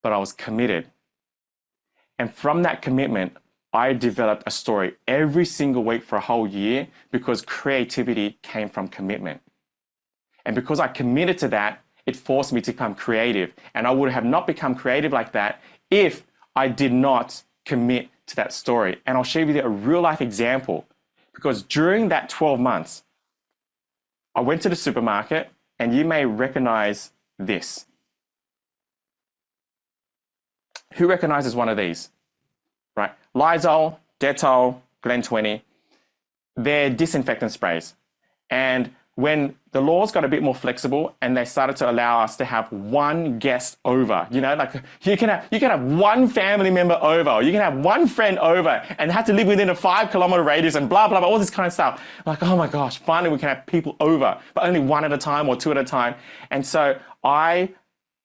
But I was committed. And from that commitment, I developed a story every single week for a whole year, because creativity came from commitment. And because I committed to that, it forced me to become creative. And I would have not become creative like that if I did not commit to that story. And I'll share with you a real life example, because during that 12 months, I went to the supermarket, and you may recognize this. Who recognizes one of these? Right? Lysol, Dettol, Glen 20, they're disinfectant sprays. And when the laws got a bit more flexible and they started to allow us to have one guest over, like you can have one family member over, or you can have one friend over and have to live within a 5-kilometer radius and blah, blah, blah, all this kind of stuff. Like, oh my gosh, finally we can have people over, but only one at a time or two at a time. And so I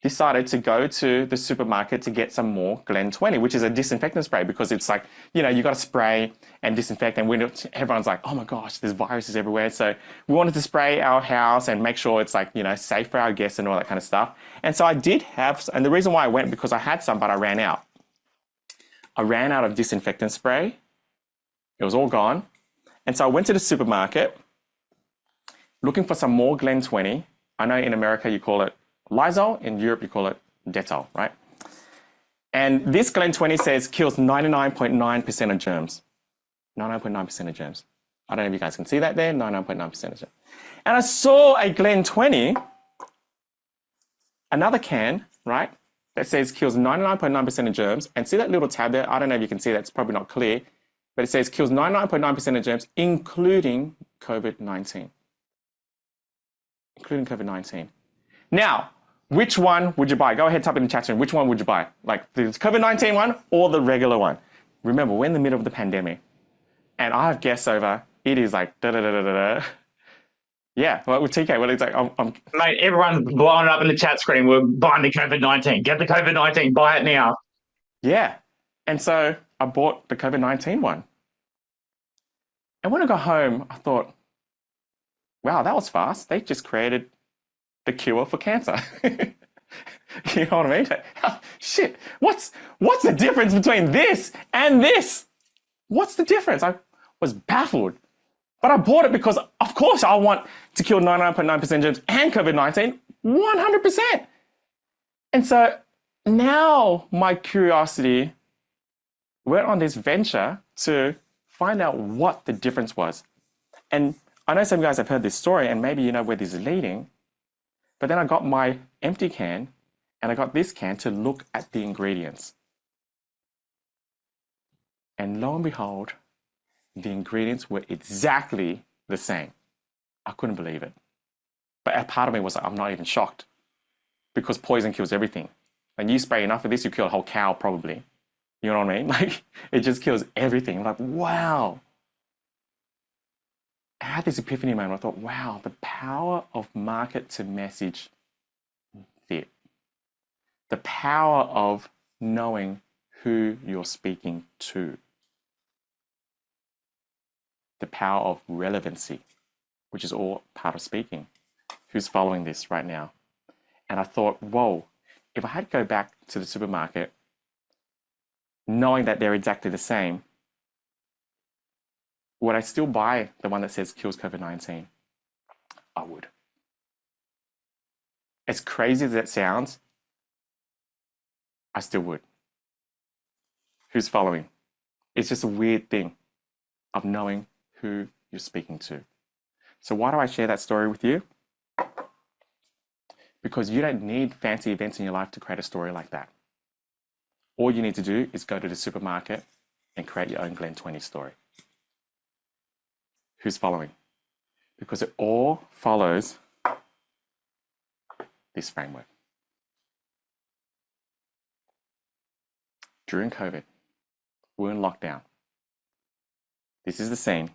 decided to go to the supermarket to get some more Glen 20, which is a disinfectant spray, because it's like, you got to spray and disinfect, and everyone's like, oh my gosh, there's viruses everywhere. So we wanted to spray our house and make sure it's like, safe for our guests and all that kind of stuff. And so I did have, and the reason why I went, because I had some, but I ran out. I ran out of disinfectant spray. It was all gone. And so I went to the supermarket looking for some more Glen 20. I know in America you call it Lysol, in Europe you call it Dettol, right? And this Glen 20 says kills 99.9% of germs. 99.9% of germs. I don't know if you guys can see that there, 99.9% of germs. And I saw a Glen 20, another can, right, that says kills 99.9% of germs. And see that little tab there? I don't know if you can see that, it's probably not clear, but it says kills 99.9% of germs, including COVID-19. Including COVID-19. Now, which one would you buy? Go ahead, type in the chat room. Which one would you buy? Like the COVID-19 one or the regular one? Remember, we're in the middle of the pandemic. And I have guests over. It is like da-da-da-da-da-da. Yeah, well, with TK, well, it's like, Mate, everyone's blowing up in the chat screen. We're buying the COVID-19. Get the COVID-19. Buy it now. Yeah. And so I bought the COVID-19 one. And when I got home, I thought, wow, that was fast. They just created the cure for cancer. You know what I mean? Shit, what's the difference between this and this? What's the difference? I was baffled. But I bought it because, of course, I want to kill 99.9% germs and COVID-19 100%. And so now my curiosity went on this venture to find out what the difference was. And I know some of you guys have heard this story, and maybe you know where this is leading. But then I got my empty can and I got this can to look at the ingredients. And lo and behold, the ingredients were exactly the same. I couldn't believe it. But a part of me was like, I'm not even shocked, because poison kills everything. And you spray enough of this, you kill a whole cow probably. You know what I mean? Like, it just kills everything. I'm like, wow. I had this epiphany moment. I thought, wow, the power of market to message fit. The power of knowing who you're speaking to. The power of relevancy, which is all part of speaking. Who's following this right now? And I thought, whoa, if I had to go back to the supermarket, knowing that they're exactly the same, would I still buy the one that says kills COVID-19? I would. As crazy as that sounds, I still would. Who's following? It's just a weird thing of knowing who you're speaking to. So why do I share that story with you? Because you don't need fancy events in your life to create a story like that. All you need to do is go to the supermarket and create your own Glen 20 story. Who's following? Because it all follows this framework. During COVID, we're in lockdown. This is the scene.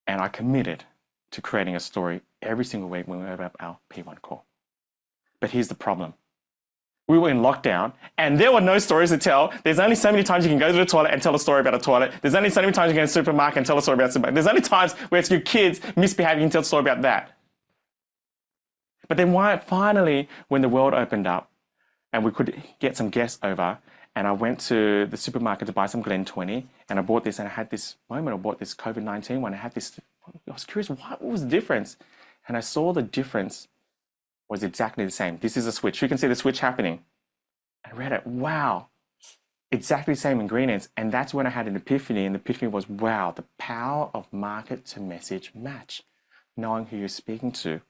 And I committed to creating a story every single week when we open up our P1 call. But here's the problem. We were in lockdown and there were no stories to tell. There's only so many times you can go to the toilet and tell a story about a toilet. There's only so many times you can go to the supermarket and tell a story about a supermarket. There's only times where it's your kids misbehaving and tell a story about that. But then finally, when the world opened up and we could get some guests over, and I went to the supermarket to buy some Glen 20, and I bought this, and I had this moment, I bought this COVID-19 one. I was curious, what was the difference? And I saw the difference was exactly the same. This is a switch. You can see the switch happening. I read it, wow, exactly the same ingredients. And that's when I had an epiphany, and the epiphany was, wow, the power of market to message match, knowing who you're speaking to.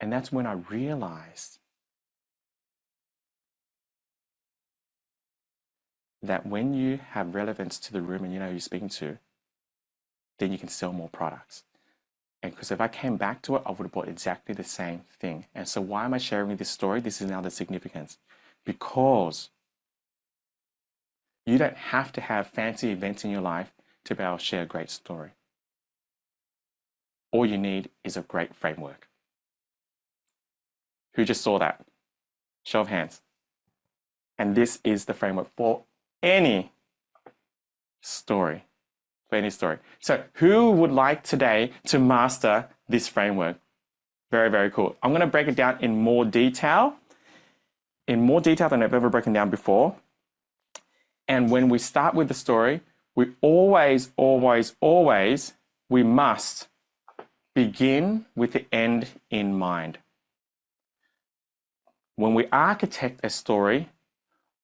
And that's when I realized that when you have relevance to the room and you know who you're speaking to, then you can sell more products. And because if I came back to it, I would have bought exactly the same thing. And so why am I sharing this story? This is now the significance. Because you don't have to have fancy events in your life to be able to share a great story. All you need is a great framework. Who just saw that? Show of hands. And this is the framework for any story. For any story. So who would like today to master this framework? Very, very cool. I'm going to break it down in more detail than I've ever broken down before. And when we start with the story, we always, we must begin with the end in mind. When we architect a story,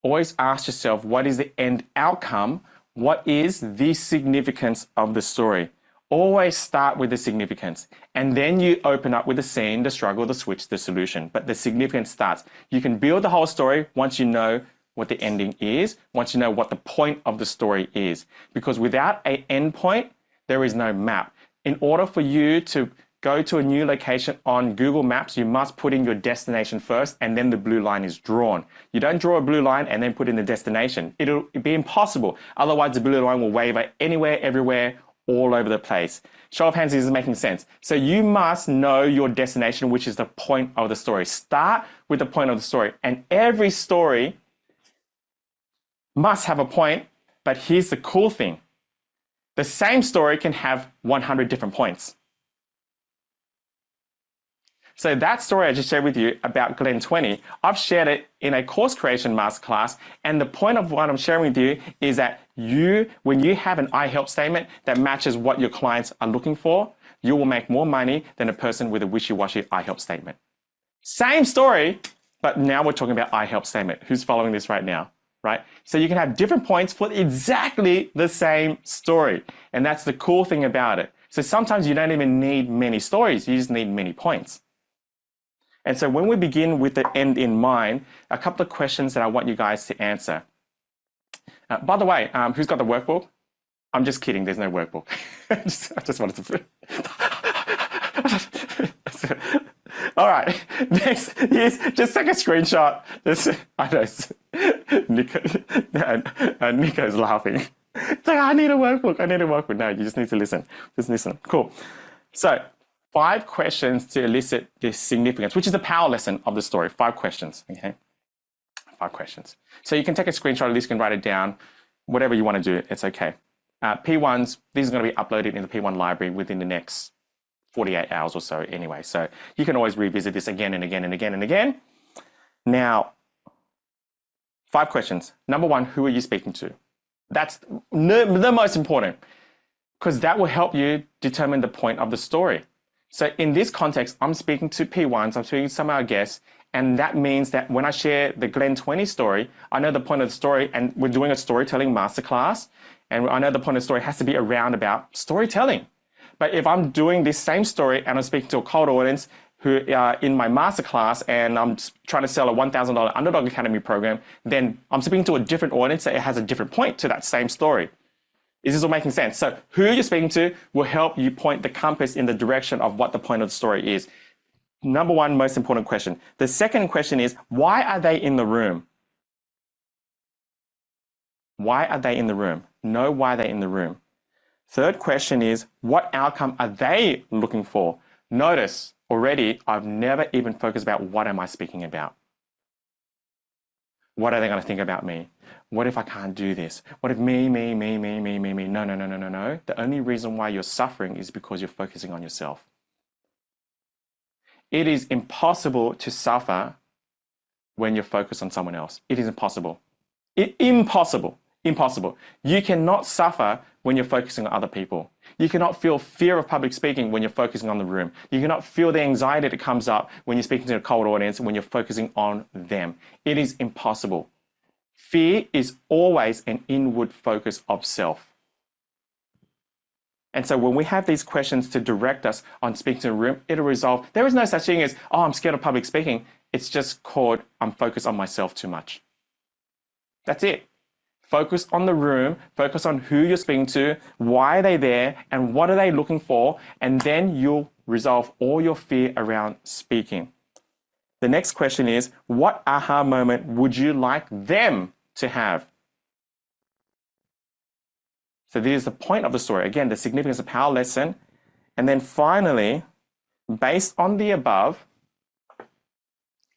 always ask yourself, what is the end outcome? What is the significance of the story? Always start with the significance, and then you open up with the scene, the struggle, the switch, the solution. But the significance starts. You can build the whole story once you know what the ending is, once you know what the point of the story is. Because without an end point, there is no map. In order for you to go to a new location on Google Maps, you must put in your destination first, and then the blue line is drawn. You don't draw a blue line and then put in the destination. It'll be impossible. Otherwise, the blue line will waver anywhere, everywhere, all over the place. Show of hands, this is making sense. So you must know your destination, which is the point of the story. Start with the point of the story. And every story must have a point, but here's the cool thing. The same story can have 100 different points. So that story I just shared with you about Glen 20, I've shared it in a course creation masterclass. And the point of what I'm sharing with you is that when you have an I help statement that matches what your clients are looking for, you will make more money than a person with a wishy-washy I help statement. Same story, but now we're talking about I help statement. Who's following this right now? Right? So you can have different points for exactly the same story. And that's the cool thing about it. So sometimes you don't even need many stories. You just need many points. And so when we begin with the end in mind, a couple of questions that I want you guys to answer. By the way, who's got the workbook? I'm just kidding. There's no workbook. I just wanted to... All right. Next, just take a screenshot. I know Nico's laughing. It's like, I need a workbook. No, you just need to listen. Just listen. Cool. So 5 questions to elicit this significance, which is the power lesson of the story. 5 questions, okay? 5 questions. So you can take a screenshot, at least you can write it down, whatever you want to do, it's okay. P1s, these are going to be uploaded in the P1 library within the next 48 hours or so anyway. So you can always revisit this again and again and again and again. Now, 5 questions. Number 1, who are you speaking to? That's the most important, because that will help you determine the point of the story. So in this context, I'm speaking to P1s, I'm speaking to some of our guests, and that means that when I share the Glen 20 story, I know the point of the story, and we're doing a storytelling masterclass, and I know the point of the story has to be around about storytelling. But if I'm doing this same story and I'm speaking to a cold audience who are in my masterclass and I'm trying to sell a $1,000 Underdog Academy program, then I'm speaking to a different audience that has a different point to that same story. Is this all making sense? So who you're speaking to will help you point the compass in the direction of what the point of the story is. Number 1, most important question. The second question is, why are they in the room? Why are they in the room? Know why they're in the room. Third question is, what outcome are they looking for? Notice already, I've never even focused about what am I speaking about? What are they going to think about me? What if I can't do this? What if me? No. The only reason why you're suffering is because you're focusing on yourself. It is impossible to suffer when you're focused on someone else. It is impossible. Impossible. You cannot suffer when you're focusing on other people. You cannot feel fear of public speaking when you're focusing on the room. You cannot feel the anxiety that comes up when you're speaking to a cold audience when you're focusing on them. It is impossible. Fear is always an inward focus of self. And so when we have these questions to direct us on speaking to a room, it'll resolve. There is no such thing as, oh, I'm scared of public speaking. It's just called, I'm focused on myself too much. That's it. Focus on the room, focus on who you're speaking to, why are they there, and what are they looking for, and then you'll resolve all your fear around speaking. The next question is, what aha moment would you like them to have? So this is the point of the story. Again, the significance of power lesson. And then finally, based on the above,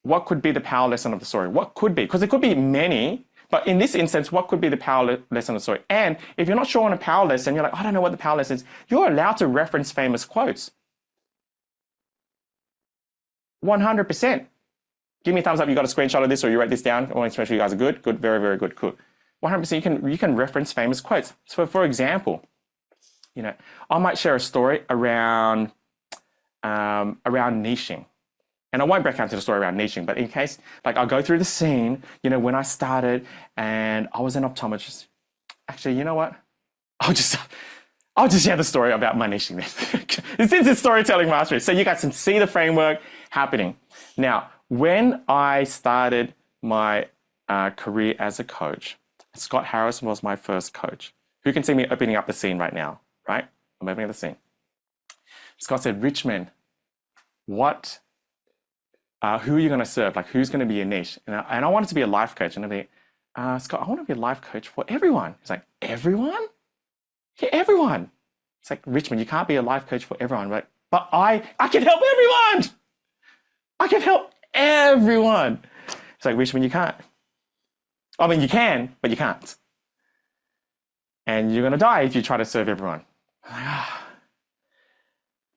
what could be the power lesson of the story? What could be? Because it could be many. But in this instance, what could be the power lesson of the story? And if you're not sure on a power lesson, you're like, I don't know what the power lesson is. You're allowed to reference famous quotes. 100%. Give me a thumbs up. You got a screenshot of this or you write this down. I want to make sure you guys are good. Good. Very, very good. Cool. 100%. You can reference famous quotes. So for example, I might share a story around niching. And I won't break out to the story around niching, but in case, I'll go through the scene, when I started and I was an optometrist. Actually, you know what? I'll just share the story about my niching then. Since it's storytelling mastery. So you guys can see the framework happening. Now, when I started my career as a coach, Scott Harris was my first coach. Who can see me opening up the scene right now, right? I'm opening up the scene. Scott said, Richmond, who are you going to serve? Who's going to be your niche? And I wanted to be a life coach. And I'd be, Scott, I want to be a life coach for everyone. He's like, everyone? Yeah, everyone. It's like, Richmond, you can't be a life coach for everyone, right? But I can help everyone. I can help everyone. It's like, Richmond, you can't. I mean, you can, but you can't. And you're going to die if you try to serve everyone. I'm like,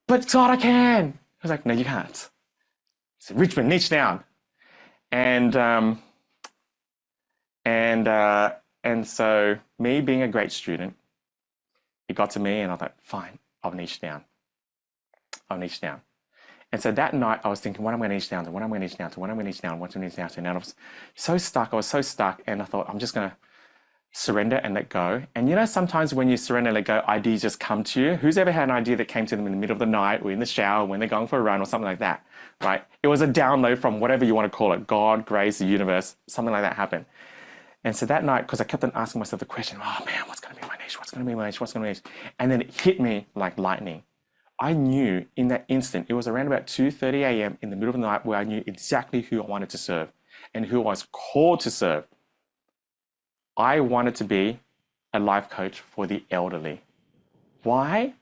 but Scott, I can. I was like, no, you can't. So Richmond, niche down. And so me being a great student, it got to me and I thought, fine, I'll niche down. And so that night I was thinking, what am I going to niche down to? What am I going to niche down to? What am I going to niche down? What am I going to niche down to? And I was so stuck. And I thought, I'm just going to surrender and let go. And sometimes when you surrender and let go, ideas just come to you. Who's ever had an idea that came to them in the middle of the night or in the shower when they're going for a run or something like that, right? It was a download from whatever you want to call it, God, grace, the universe, something like that happened. And so that night, because I kept on asking myself the question, oh man, what's going to be my niche? What's going to be my niche? What's going to be my niche? And then it hit me like lightning. I knew in that instant, it was around about 2:30 a.m. in the middle of the night where I knew exactly who I wanted to serve and who I was called to serve. I wanted to be a life coach for the elderly. Why?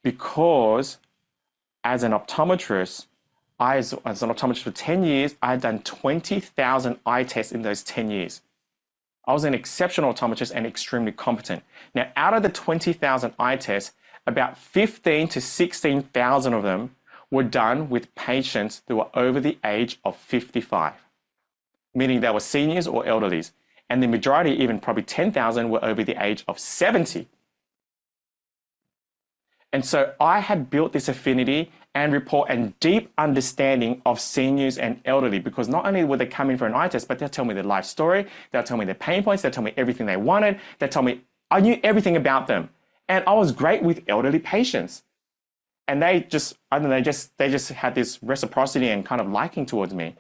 Because as an optometrist, as an optometrist for 10 years, I had done 20,000 eye tests in those 10 years. I was an exceptional optometrist and extremely competent. Now, out of the 20,000 eye tests, about 15 to 16,000 of them were done with patients that were over the age of 55. meaning they were seniors or elderlies. And the majority, even probably 10,000, were over the age of 70. And so I had built this affinity and rapport and deep understanding of seniors and elderly, because not only would they come in for an eye test, but they'll tell me their life story, they'll tell me their pain points, they'll tell me everything they wanted, they'll tell me, I knew everything about them. And I was great with elderly patients. And they just, I don't know, they just had this reciprocity and kind of liking towards me.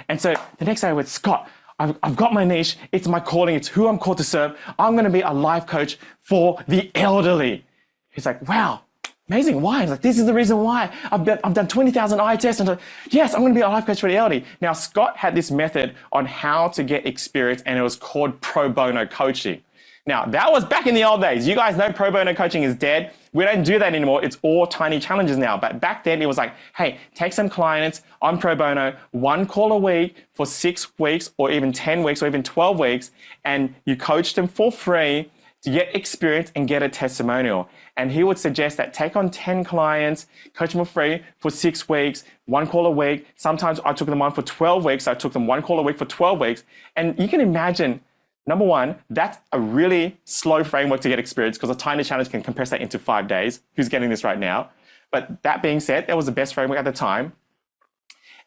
And so the next day I went, Scott, I've got my niche, it's my calling, it's who I'm called to serve. I'm gonna be a life coach for the elderly. He's like, wow, amazing, why? He's like, this is the reason why. I've done 20,000 eye tests. And I'm like, yes, I'm gonna be a life coach for the elderly. Now, Scott had this method on how to get experience, and it was called pro bono coaching. Now, that was back in the old days. You guys know pro bono coaching is dead. We don't do that anymore. It's all tiny challenges now. But back then it was like, hey, take some clients on pro bono, 1 call a week for 6 weeks or even 10 weeks or even 12 weeks. And you coach them for free to get experience and get a testimonial. And he would suggest that take on 10 clients, coach them for free for 6 weeks, 1 call a week. Sometimes I took them on for 12 weeks. I took them 1 call a week for 12 weeks. And you can imagine, number one, that's a really slow framework to get experience, because a tiny challenge can compress that into 5 days. Who's getting this right now? But that being said, that was the best framework at the time.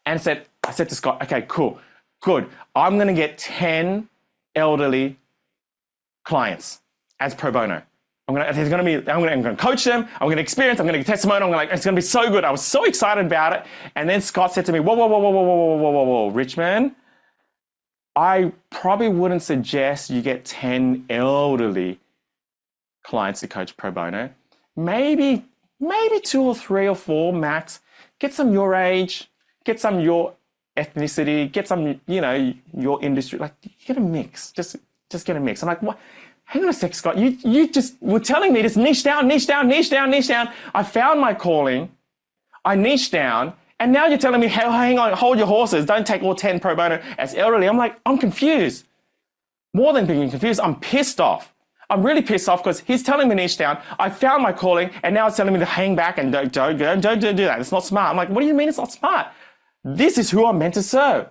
And I said to Scott, okay, cool, good. I'm going to get 10 elderly clients as pro bono. I'm going to coach them. I'm going to experience. I'm going to get testimonial. It's going to be so good. I was so excited about it. And then Scott said to me, whoa, Richmond, I probably wouldn't suggest you get 10 elderly clients to coach pro bono. Maybe 2 or 3 or 4 max. Get some your age, get some your ethnicity, get some, your industry. Like, get a mix. Just get a mix. I'm like, what? Hang on a sec, Scott. You just were telling me this niche down. I found my calling. I niched down. And now you're telling me, hey, hang on, hold your horses. Don't take all 10 pro bono as elderly. I'm like, I'm confused. More than being confused, I'm pissed off. I'm really pissed off because he's telling me niche down. I found my calling, and now it's telling me to hang back and don't do that. It's not smart. I'm like, what do you mean it's not smart? This is who I'm meant to serve.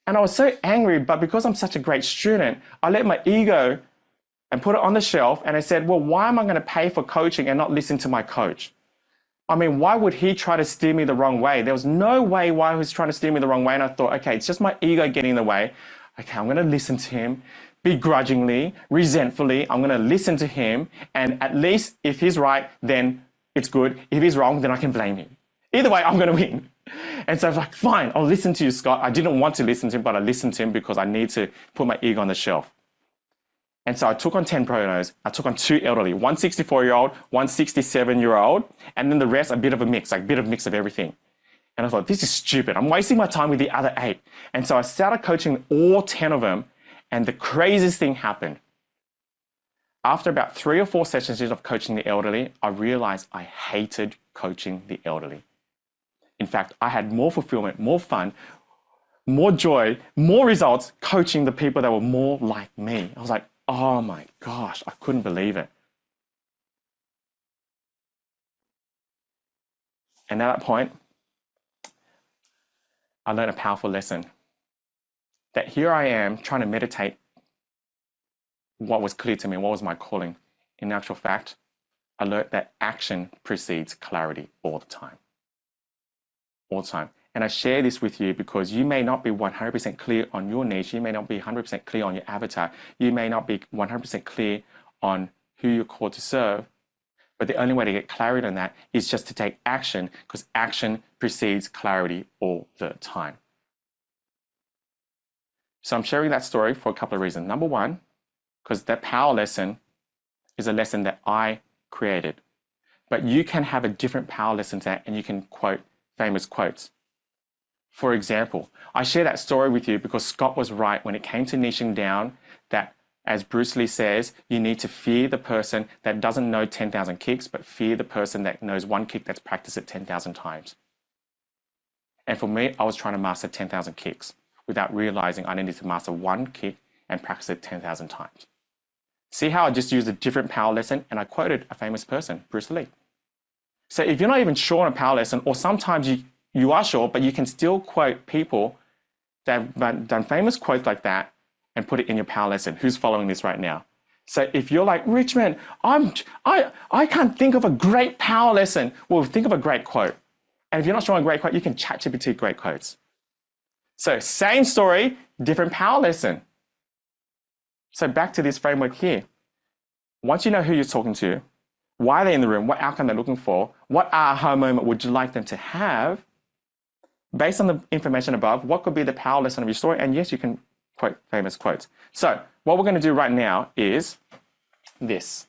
And I was so angry, but because I'm such a great student, I let my ego and put it on the shelf. And I said, well, why am I going to pay for coaching and not listen to my coach? I mean, why would he try to steer me the wrong way? There was no way why he was trying to steer me the wrong way. And I thought, okay, it's just my ego getting in the way. Okay, I'm going to listen to him begrudgingly, resentfully. I'm going to listen to him. And at least if he's right, then it's good. If he's wrong, then I can blame him. Either way, I'm going to win. And so I was like, fine, I'll listen to you, Scott. I didn't want to listen to him, but I listened to him because I need to put my ego on the shelf. And so I took on 10 pronos. I took on 2 elderly, one 64-year-old, one 67-year-old, and then the rest, a bit of a mix of everything. And I thought, this is stupid. I'm wasting my time with the other 8. And so I started coaching all 10 of them. And the craziest thing happened. After about 3 or 4 sessions of coaching the elderly, I realized I hated coaching the elderly. In fact, I had more fulfillment, more fun, more joy, more results coaching the people that were more like me. I was like, oh my gosh, I couldn't believe it. And at that point, I learned a powerful lesson. That here I am trying to meditate what was clear to me, what was my calling. In actual fact, I learned that action precedes clarity all the time. All the time. And I share this with you because you may not be 100% clear on your niche. You may not be 100% clear on your avatar. You may not be 100% clear on who you're called to serve. But the only way to get clarity on that is just to take action, because action precedes clarity all the time. So I'm sharing that story for a couple of reasons. Number one, because that power lesson is a lesson that I created. But you can have a different power lesson to that, and you can quote famous quotes. For example, I share that story with you because Scott was right when it came to niching down, that, as Bruce Lee says, you need to fear the person that doesn't know 10,000 kicks, but fear the person that knows 1 kick that's practiced it 10,000 times. And for me, I was trying to master 10,000 kicks without realizing I needed to master 1 kick and practice it 10,000 times. See how I just used a different power lesson and I quoted a famous person, Bruce Lee. So if you're not even sure on a power lesson, or sometimes you are sure, but you can still quote people They've done famous quotes like that and put it in your power lesson. Who's following this right now? So if you're like, Richmond, I can't think of a great power lesson. Well, think of a great quote. And if you're not sure on a great quote, you can chat GPT great quotes. So same story, different power lesson. So back to this framework here. Once you know who you're talking to, why they're in the room, what outcome they're looking for, what aha moment would you like them to have, based on the information above, what could be the power lesson of your story? And yes, you can quote famous quotes. So what we're going to do right now is this.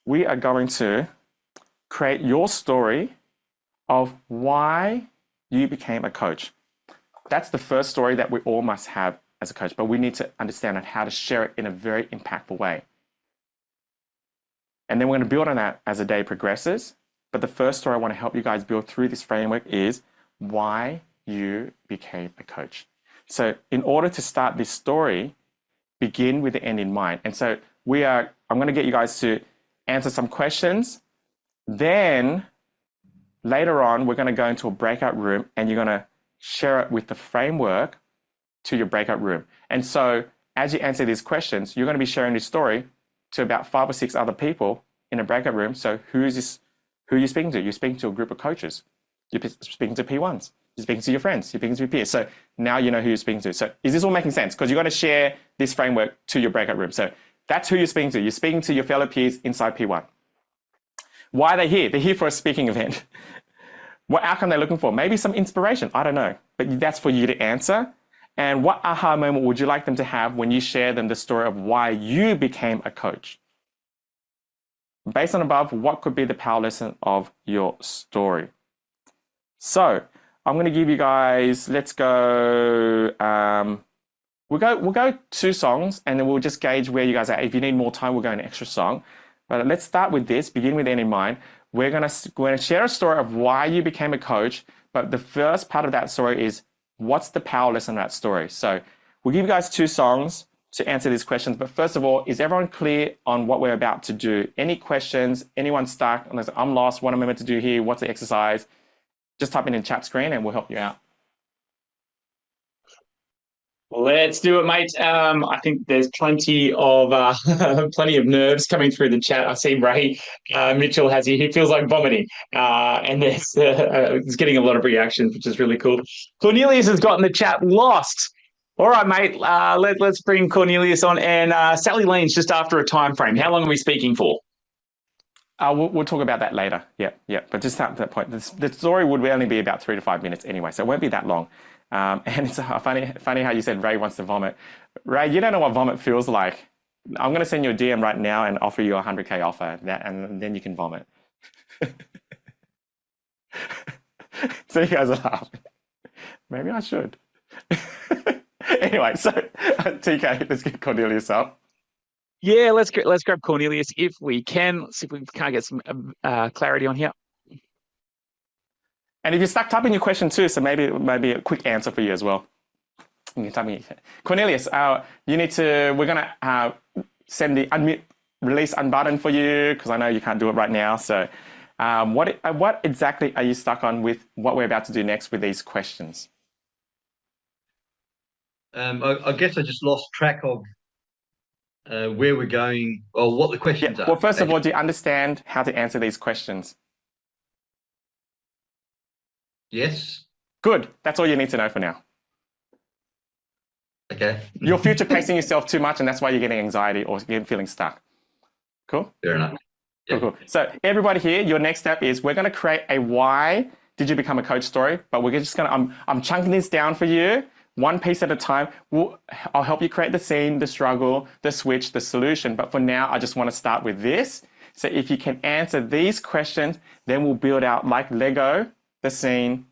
We are going to create your story of why you became a coach. That's the first story that we all must have as a coach, but we need to understand how to share it in a very impactful way. And then we're going to build on that as the day progresses. But the first story I want to help you guys build through this framework is why you became a coach. So in order to start this story, begin with the end in mind. And so I'm going to get you guys to answer some questions. Then later on, we're going to go into a breakout room and you're going to share it with the framework to your breakout room. And so as you answer these questions, you're going to be sharing this story to about 5 or 6 other people in a breakout room. So who are you speaking to? You're speaking to a group of coaches. You're speaking to P1s. You're speaking to your friends. You're speaking to your peers. So now you know who you're speaking to. So is this all making sense? Because you're going to share this framework to your breakout room. So that's who you're speaking to. You're speaking to your fellow peers inside P1. Why are they here? They're here for a speaking event. What outcome they're looking for? Maybe some inspiration. I don't know. But that's for you to answer. And what aha moment would you like them to have when you share them the story of why you became a coach? Based on above, what could be the power lesson of your story? So I'm going to give you guys, let's go, we'll go 2 songs and then we'll just gauge where you guys are. If you need more time, we'll go an extra song. But let's start with this, begin with end in mind. We're going to share a story of why you became a coach. But the first part of that story is, what's the power lesson of that story? So we'll give you guys 2 songs to answer these questions. But first of all, is everyone clear on what we're about to do? Any questions? Anyone stuck? Unless I'm lost, what am I meant to do here? What's the exercise? Just type it in the chat screen and we'll help you out. Let's do it, mate. I think there's plenty of nerves coming through the chat. I see Ray Mitchell he feels like vomiting, and it's getting a lot of reactions, which is really cool. Cornelius has got in the chat lost. All right, mate. Let's bring Cornelius on, and Sally Lean's just after a time frame. How long are we speaking for? We'll talk about that later. Yeah. But just at that point, the story would only be about 3 to 5 minutes anyway, so it won't be that long. And it's funny how you said Ray wants to vomit. Ray, you don't know what vomit feels like. I'm going to send you a DM right now and offer you a 100K offer, and then you can vomit. So you guys are laughing. Maybe I should. Anyway, so TK, let's get Cornelius up. Yeah, let's grab Cornelius if we can. Let's see if we can't get some clarity on here. And if you're stuck, type in your question too, so maybe a quick answer for you as well. You can type in Cornelius, we're going to send the unmute, release unbutton for you, because I know you can't do it right now. So what exactly are you stuck on with what we're about to do next with these questions? I guess I just lost track of where we're going, or what the questions are. Well, first of all, do you understand how to answer these questions? Yes. Good. That's all you need to know for now. Okay. You're future pacing yourself too much, and that's why you're getting anxiety or you're feeling stuck. Cool? Fair enough. Yep. Cool. So everybody here, your next step is we're going to create a why did you become a coach story, but we're just going to, I'm chunking this down for you, one piece at a time. I'll help you create the scene, the struggle, the switch, the solution. But for now, I just want to start with this. So if you can answer these questions, then we'll build out like Lego, the scene,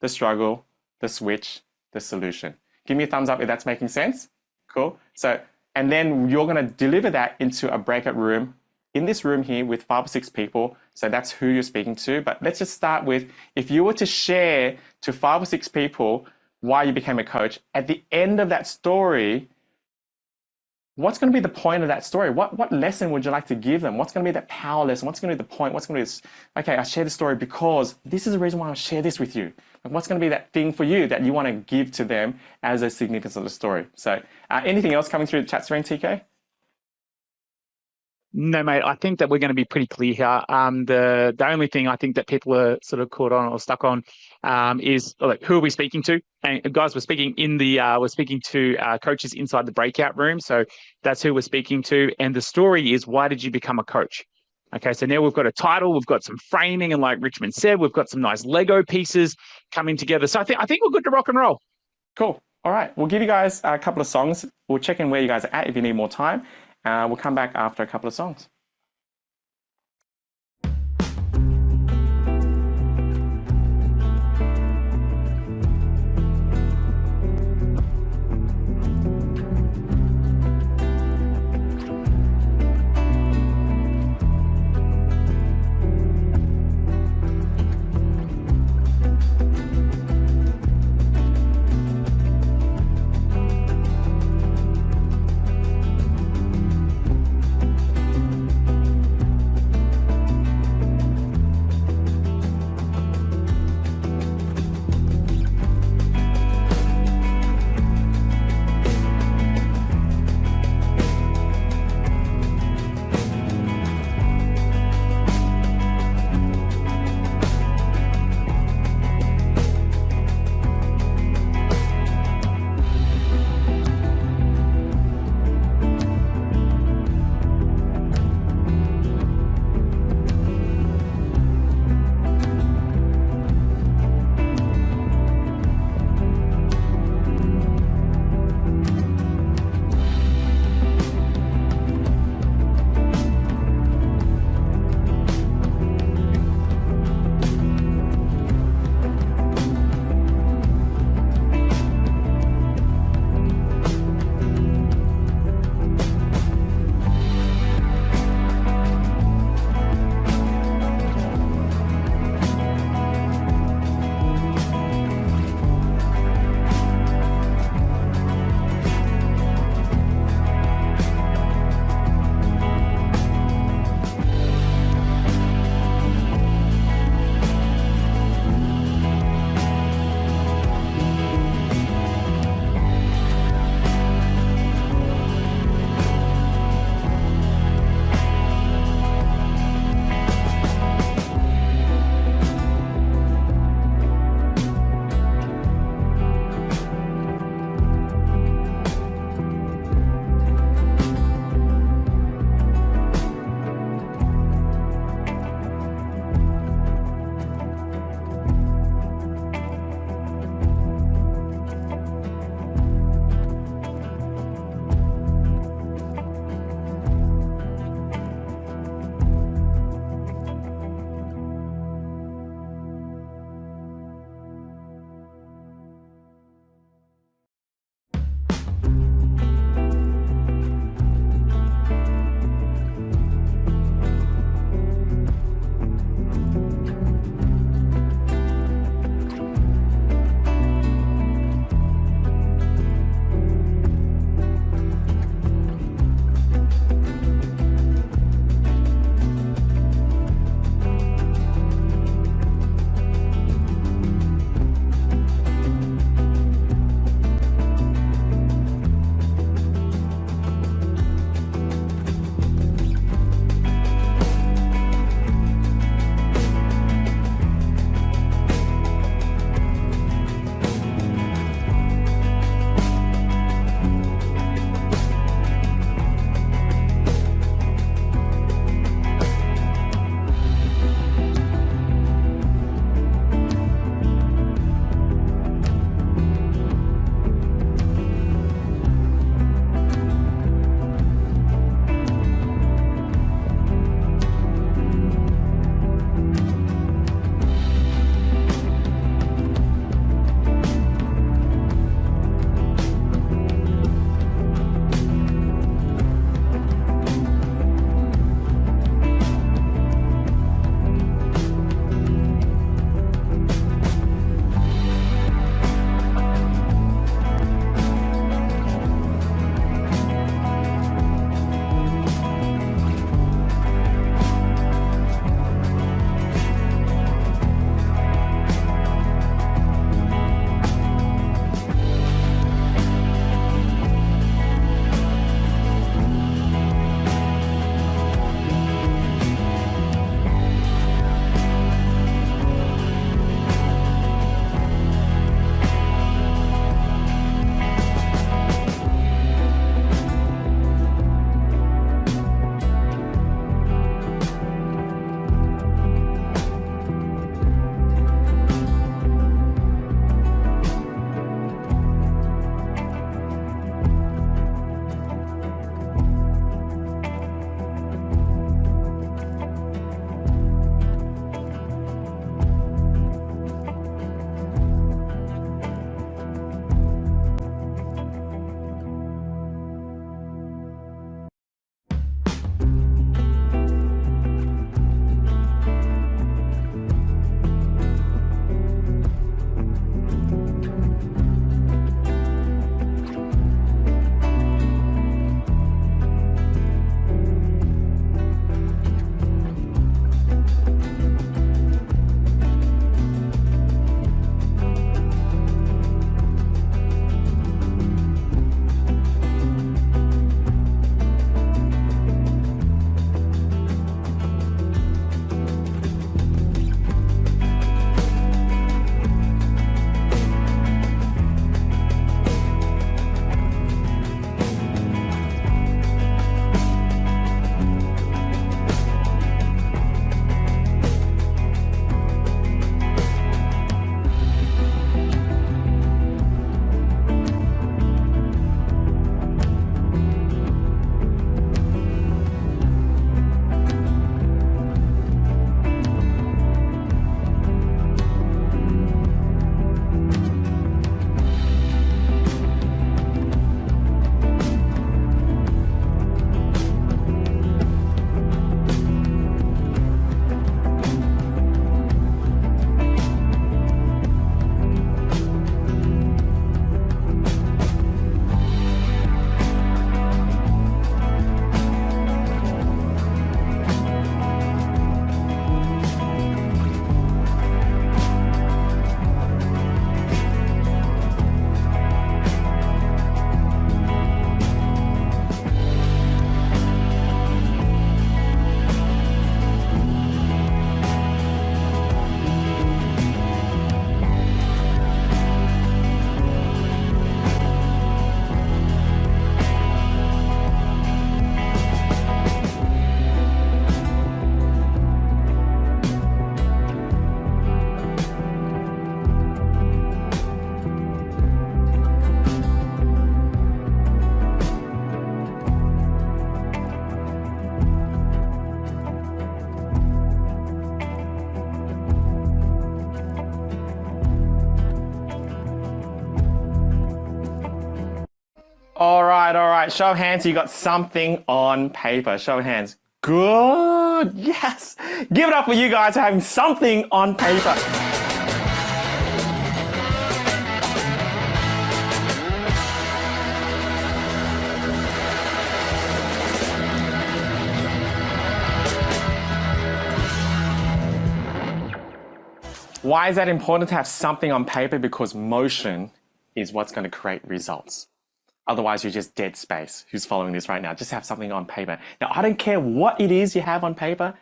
the struggle, the switch, the solution. Give me a thumbs up if that's making sense. Cool. So, and then you're going to deliver that into a breakout room in this room here with 5 or 6 people. So that's who you're speaking to. But let's just start with, if you were to share to 5 or 6 people why you became a coach, at the end of that story, what's going to be the point of that story? What lesson would you like to give them? What's going to be that power lesson? What's going to be the point? What's going to be this? Okay, I share the story because this is the reason why I share this with you. Like, what's going to be that thing for you that you want to give to them as a significance of the story? So, anything else coming through the chat screen, TK? No, mate, I think that we're going to be pretty clear here. The only thing I think that people are sort of caught on or stuck on is like, who are we speaking to? And guys, we're speaking to coaches inside the breakout room. So that's who we're speaking to. And the story is, why did you become a coach? Okay, so now we've got a title, we've got some framing, and like Richmond said, we've got some nice Lego pieces coming together. So I think we're good to rock and roll. Cool. All right, we'll give you guys a couple of songs. We'll check in where you guys are at if you need more time. We'll come back after a couple of songs. All right. Show of hands. You got something on paper. Show of hands. Good. Yes. Give it up for you guys for having something on paper. Why is that important to have something on paper? Because motion is what's going to create results. Otherwise, you're just dead space. Who's following this right now? Just have something on paper. Now, I don't care what it is you have on paper,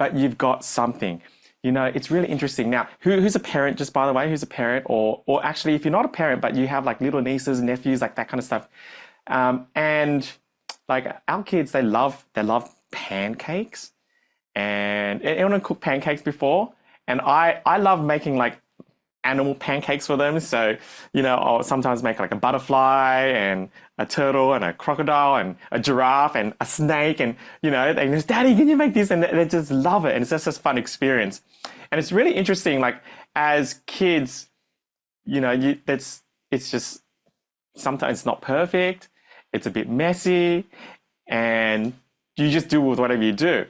but you've got something. You know, it's really interesting. Now, who's a parent, just by the way, who's a parent? Or actually, if you're not a parent, but you have like little nieces, nephews, like that kind of stuff. And like our kids, they love pancakes. And anyone cooked pancakes before? And I love making like animal pancakes for them. So, you know, I'll sometimes make like a butterfly and a turtle and a crocodile and a giraffe and a snake. And, you know, they just, Daddy, can you make this? And they just love it. And it's just a fun experience. And it's really interesting, like as kids, you know, it's just, sometimes it's not perfect. It's a bit messy and you just do with whatever you do.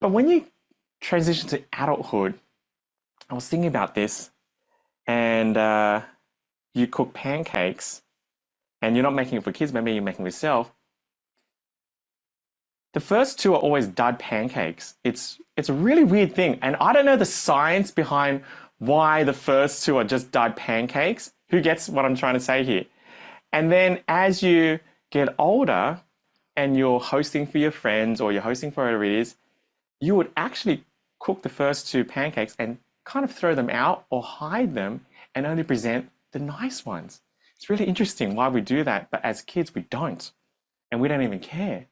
But when you transition to adulthood, I was thinking about this, and you cook pancakes, and you're not making it for kids, maybe you're making it yourself. The first two are always dud pancakes. It's a really weird thing, and I don't know the science behind why the first two are just dud pancakes. Who gets what I'm trying to say here? And then as you get older, and you're hosting for your friends, or you're hosting for whatever it is, you would actually cook the first two pancakes and kind of throw them out or hide them and only present the nice ones. It's really interesting why we do that, but as kids, we don't. And we don't even care.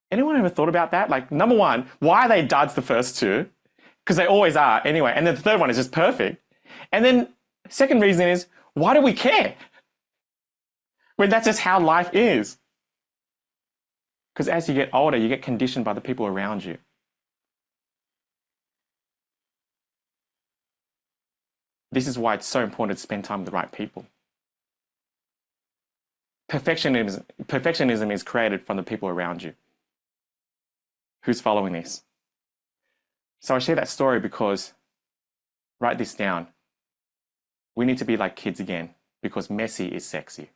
Anyone ever thought about that? Like, number one, why are they duds the first two? Because they always are anyway. And then the third one is just perfect. And then second reason is, why do we care? When that's just how life is. Because as you get older, you get conditioned by the people around you. This is why it's so important to spend time with the right people. Perfectionism is created from the people around you. Who's following this? So I share that story because, write this down. We need to be like kids again because messy is sexy.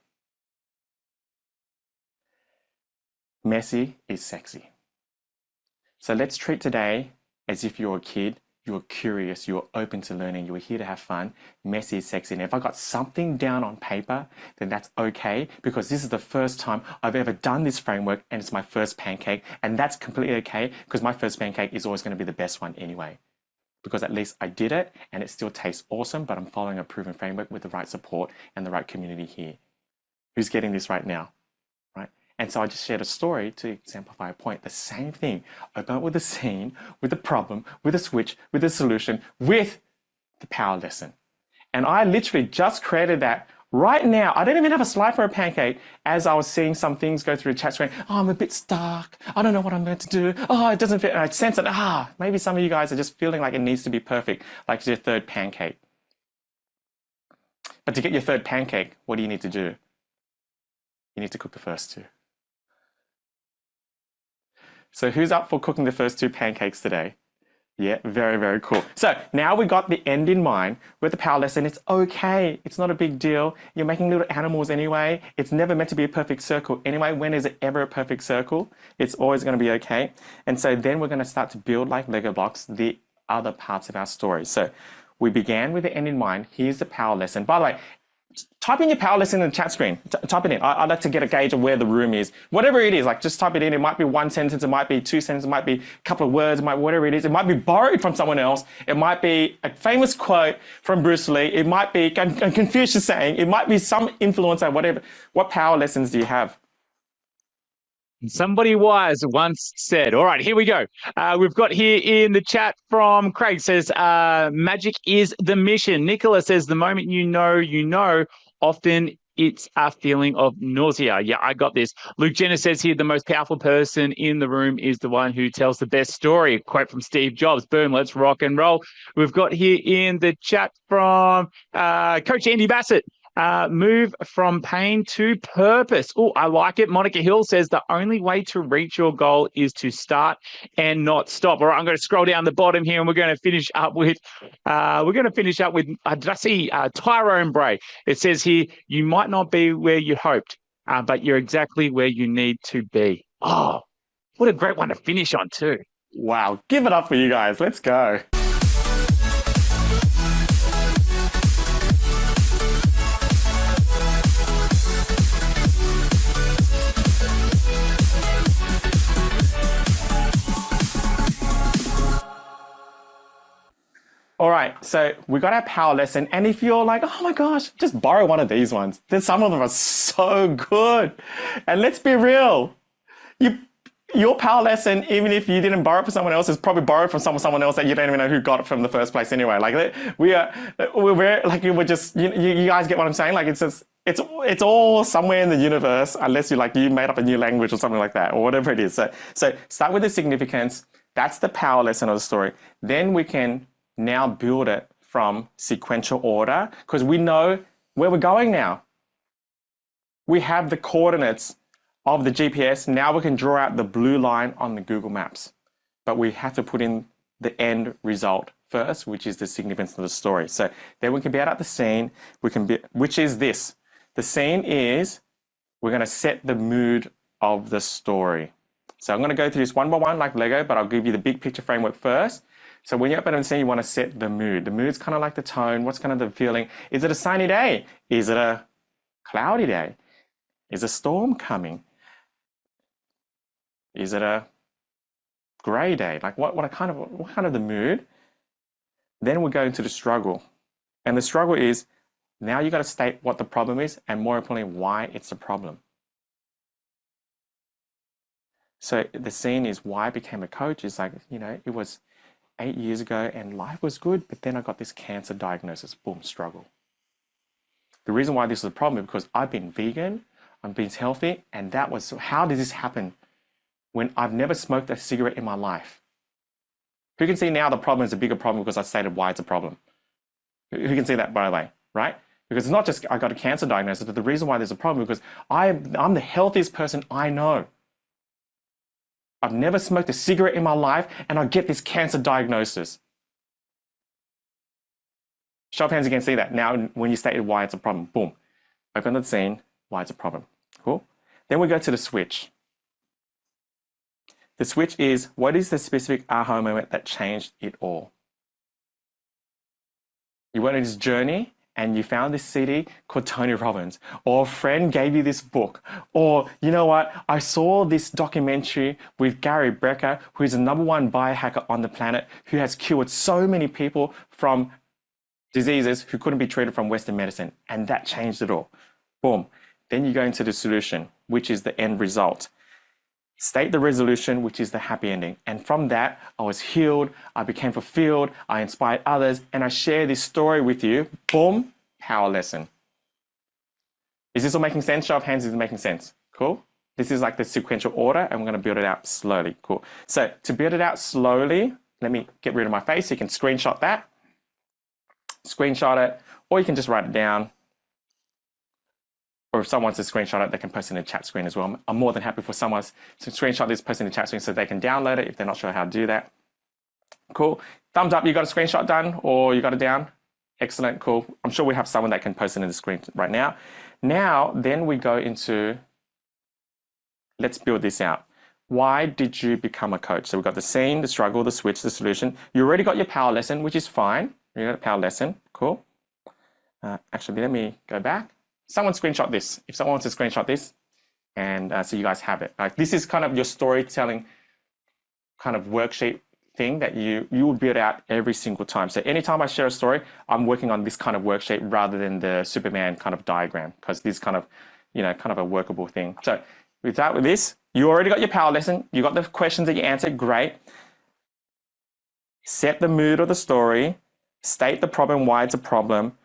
Messy is sexy. So let's treat today as if you're a kid. You're curious, you're open to learning, you're here to have fun. Messy is sexy. And if I got something down on paper, then that's okay, because this is the first time I've ever done this framework and it's my first pancake. And that's completely okay, because my first pancake is always going to be the best one anyway. Because at least I did it and it still tastes awesome, but I'm following a proven framework with the right support and the right community here. Who's getting this right now? And so I just shared a story to exemplify a point. The same thing. Open up with the scene, with the problem, with a switch, with a solution, with the power lesson. And I literally just created that right now. I don't even have a slide for a pancake as I was seeing some things go through the chat screen. Oh, I'm a bit stuck. I don't know what I'm going to do. Oh, it doesn't fit. And I sense it. Maybe some of you guys are just feeling like it needs to be perfect, like it's your third pancake. But to get your third pancake, what do you need to do? You need to cook the first two. So who's up for cooking the first two pancakes today? Yeah, very, very cool. So now we got the end in mind with the power lesson. It's okay. It's not a big deal. You're making little animals anyway. It's never meant to be a perfect circle anyway. When is it ever a perfect circle? It's always going to be okay. And so then we're going to start to build like Lego blocks the other parts of our story. So we began with the end in mind. Here's the power lesson. By the way, type in your power lesson in the chat screen. Type it in. I'd like to get a gauge of where the room is. Whatever it is, like just type it in. It might be one sentence. It might be two sentences. It might be a couple of words. It might whatever it is. It might be borrowed from someone else. It might be a famous quote from Bruce Lee. It might be a Confucius saying. It might be some influencer, whatever. What power lessons do you have? Somebody wise once said, all right, here we go. We've got here in the chat from Craig says, magic is the mission. Nicola says, the moment you know, often it's a feeling of nausea. Yeah, I got this. Luke Jenner says here, the most powerful person in the room is the one who tells the best story. Quote from Steve Jobs. Boom, let's rock and roll. We've got here in the chat from Coach Andy Bassett. Move from pain to purpose. Oh, I like it. Monica Hill says the only way to reach your goal is to start and not stop. All right, I'm going to scroll down the bottom here, and we're going to finish up with. Did I see Tyrone Bray? It says here, you might not be where you hoped, but you're exactly where you need to be. Oh, what a great one to finish on too. Wow, give it up for you guys. Let's go. All right, so we got our power lesson, and if you're like, oh my gosh, just borrow one of these ones. Then some of them are so good. And let's be real, your power lesson, even if you didn't borrow it from someone else, is probably borrowed from someone else that you don't even know who got it from in the first place anyway. Like we're like we're just you guys get what I'm saying? Like it's all somewhere in the universe, unless you made up a new language or something like that, or whatever it is. So start with the significance. That's the power lesson of the story. Then we can now build it from sequential order, because we know where we're going now. We have the coordinates of the GPS. Now we can draw out the blue line on the Google Maps, but we have to put in the end result first, which is the significance of the story. So then we can build out the scene, which is this. The scene is, we're going to set the mood of the story. So I'm going to go through this one by one like Lego, but I'll give you the big picture framework first. So when you're up at a scene, you want to set the mood. The mood's kind of like the tone. What's kind of the feeling? Is it a sunny day? Is it a cloudy day? Is a storm coming? Is it a grey day? Like what kind of the mood? Then we go into the struggle. And the struggle is, now you got to state what the problem is, and more importantly, why it's a problem. So the scene is why I became a coach. Is like, it was 8 years ago and life was good, but then I got this cancer diagnosis. Boom, struggle. The reason why this is a problem is because I've been vegan, I've been healthy, and how did this happen when I've never smoked a cigarette in my life? Who can see now the problem is a bigger problem because I stated why it's a problem? Who can see that, by the way, right? Because it's not just I got a cancer diagnosis, but the reason why there's a problem is because I'm the healthiest person I know. I've never smoked a cigarette in my life, and I get this cancer diagnosis. Show of hands, you can see that. Now, when you stated why it's a problem, boom. Open the scene, why it's a problem. Cool. Then we go to the switch. The switch is, what is the specific aha moment that changed it all? You went on this journey, and you found this CD called Tony Robbins, or a friend gave you this book, or you know what, I saw this documentary with Gary Brecker, who's the #1 biohacker on the planet, who has cured so many people from diseases who couldn't be treated from Western medicine, and that changed it all. Boom. Then you go into the solution, which is the end result. State the resolution, which is the happy ending. And from that, I was healed, I became fulfilled, I inspired others, and I share this story with you. Boom, power lesson. Is this all making sense? Show of hands, is it making sense? Cool. This is like the sequential order, and we're going to build it out slowly. Cool. So to build it out slowly, let me get rid of my face. You can screenshot that. Screenshot it, or you can just write it down. Or if someone wants to screenshot it, they can post it in the chat screen as well. I'm more than happy for someone to screenshot this, post in the chat screen so they can download it if they're not sure how to do that. Cool. Thumbs up, you got a screenshot done or you got it down? Excellent, cool. I'm sure we have someone that can post it in the screen right now. Now, then we go into, let's build this out. Why did you become a coach? So we've got the scene, the struggle, the switch, the solution. You already got your power lesson, which is fine. You got a power lesson, cool. Actually, let me go back. Someone screenshot this. If someone wants to screenshot this, and so you guys have it. This is kind of your storytelling kind of worksheet thing that you will build out every single time. So anytime I share a story, I'm working on this kind of worksheet rather than the Superman kind of diagram, because this is kind of, kind of a workable thing. So with this, you already got your power lesson. You got the questions that you answered. Great. Set the mood of the story. State the problem, why it's a problem.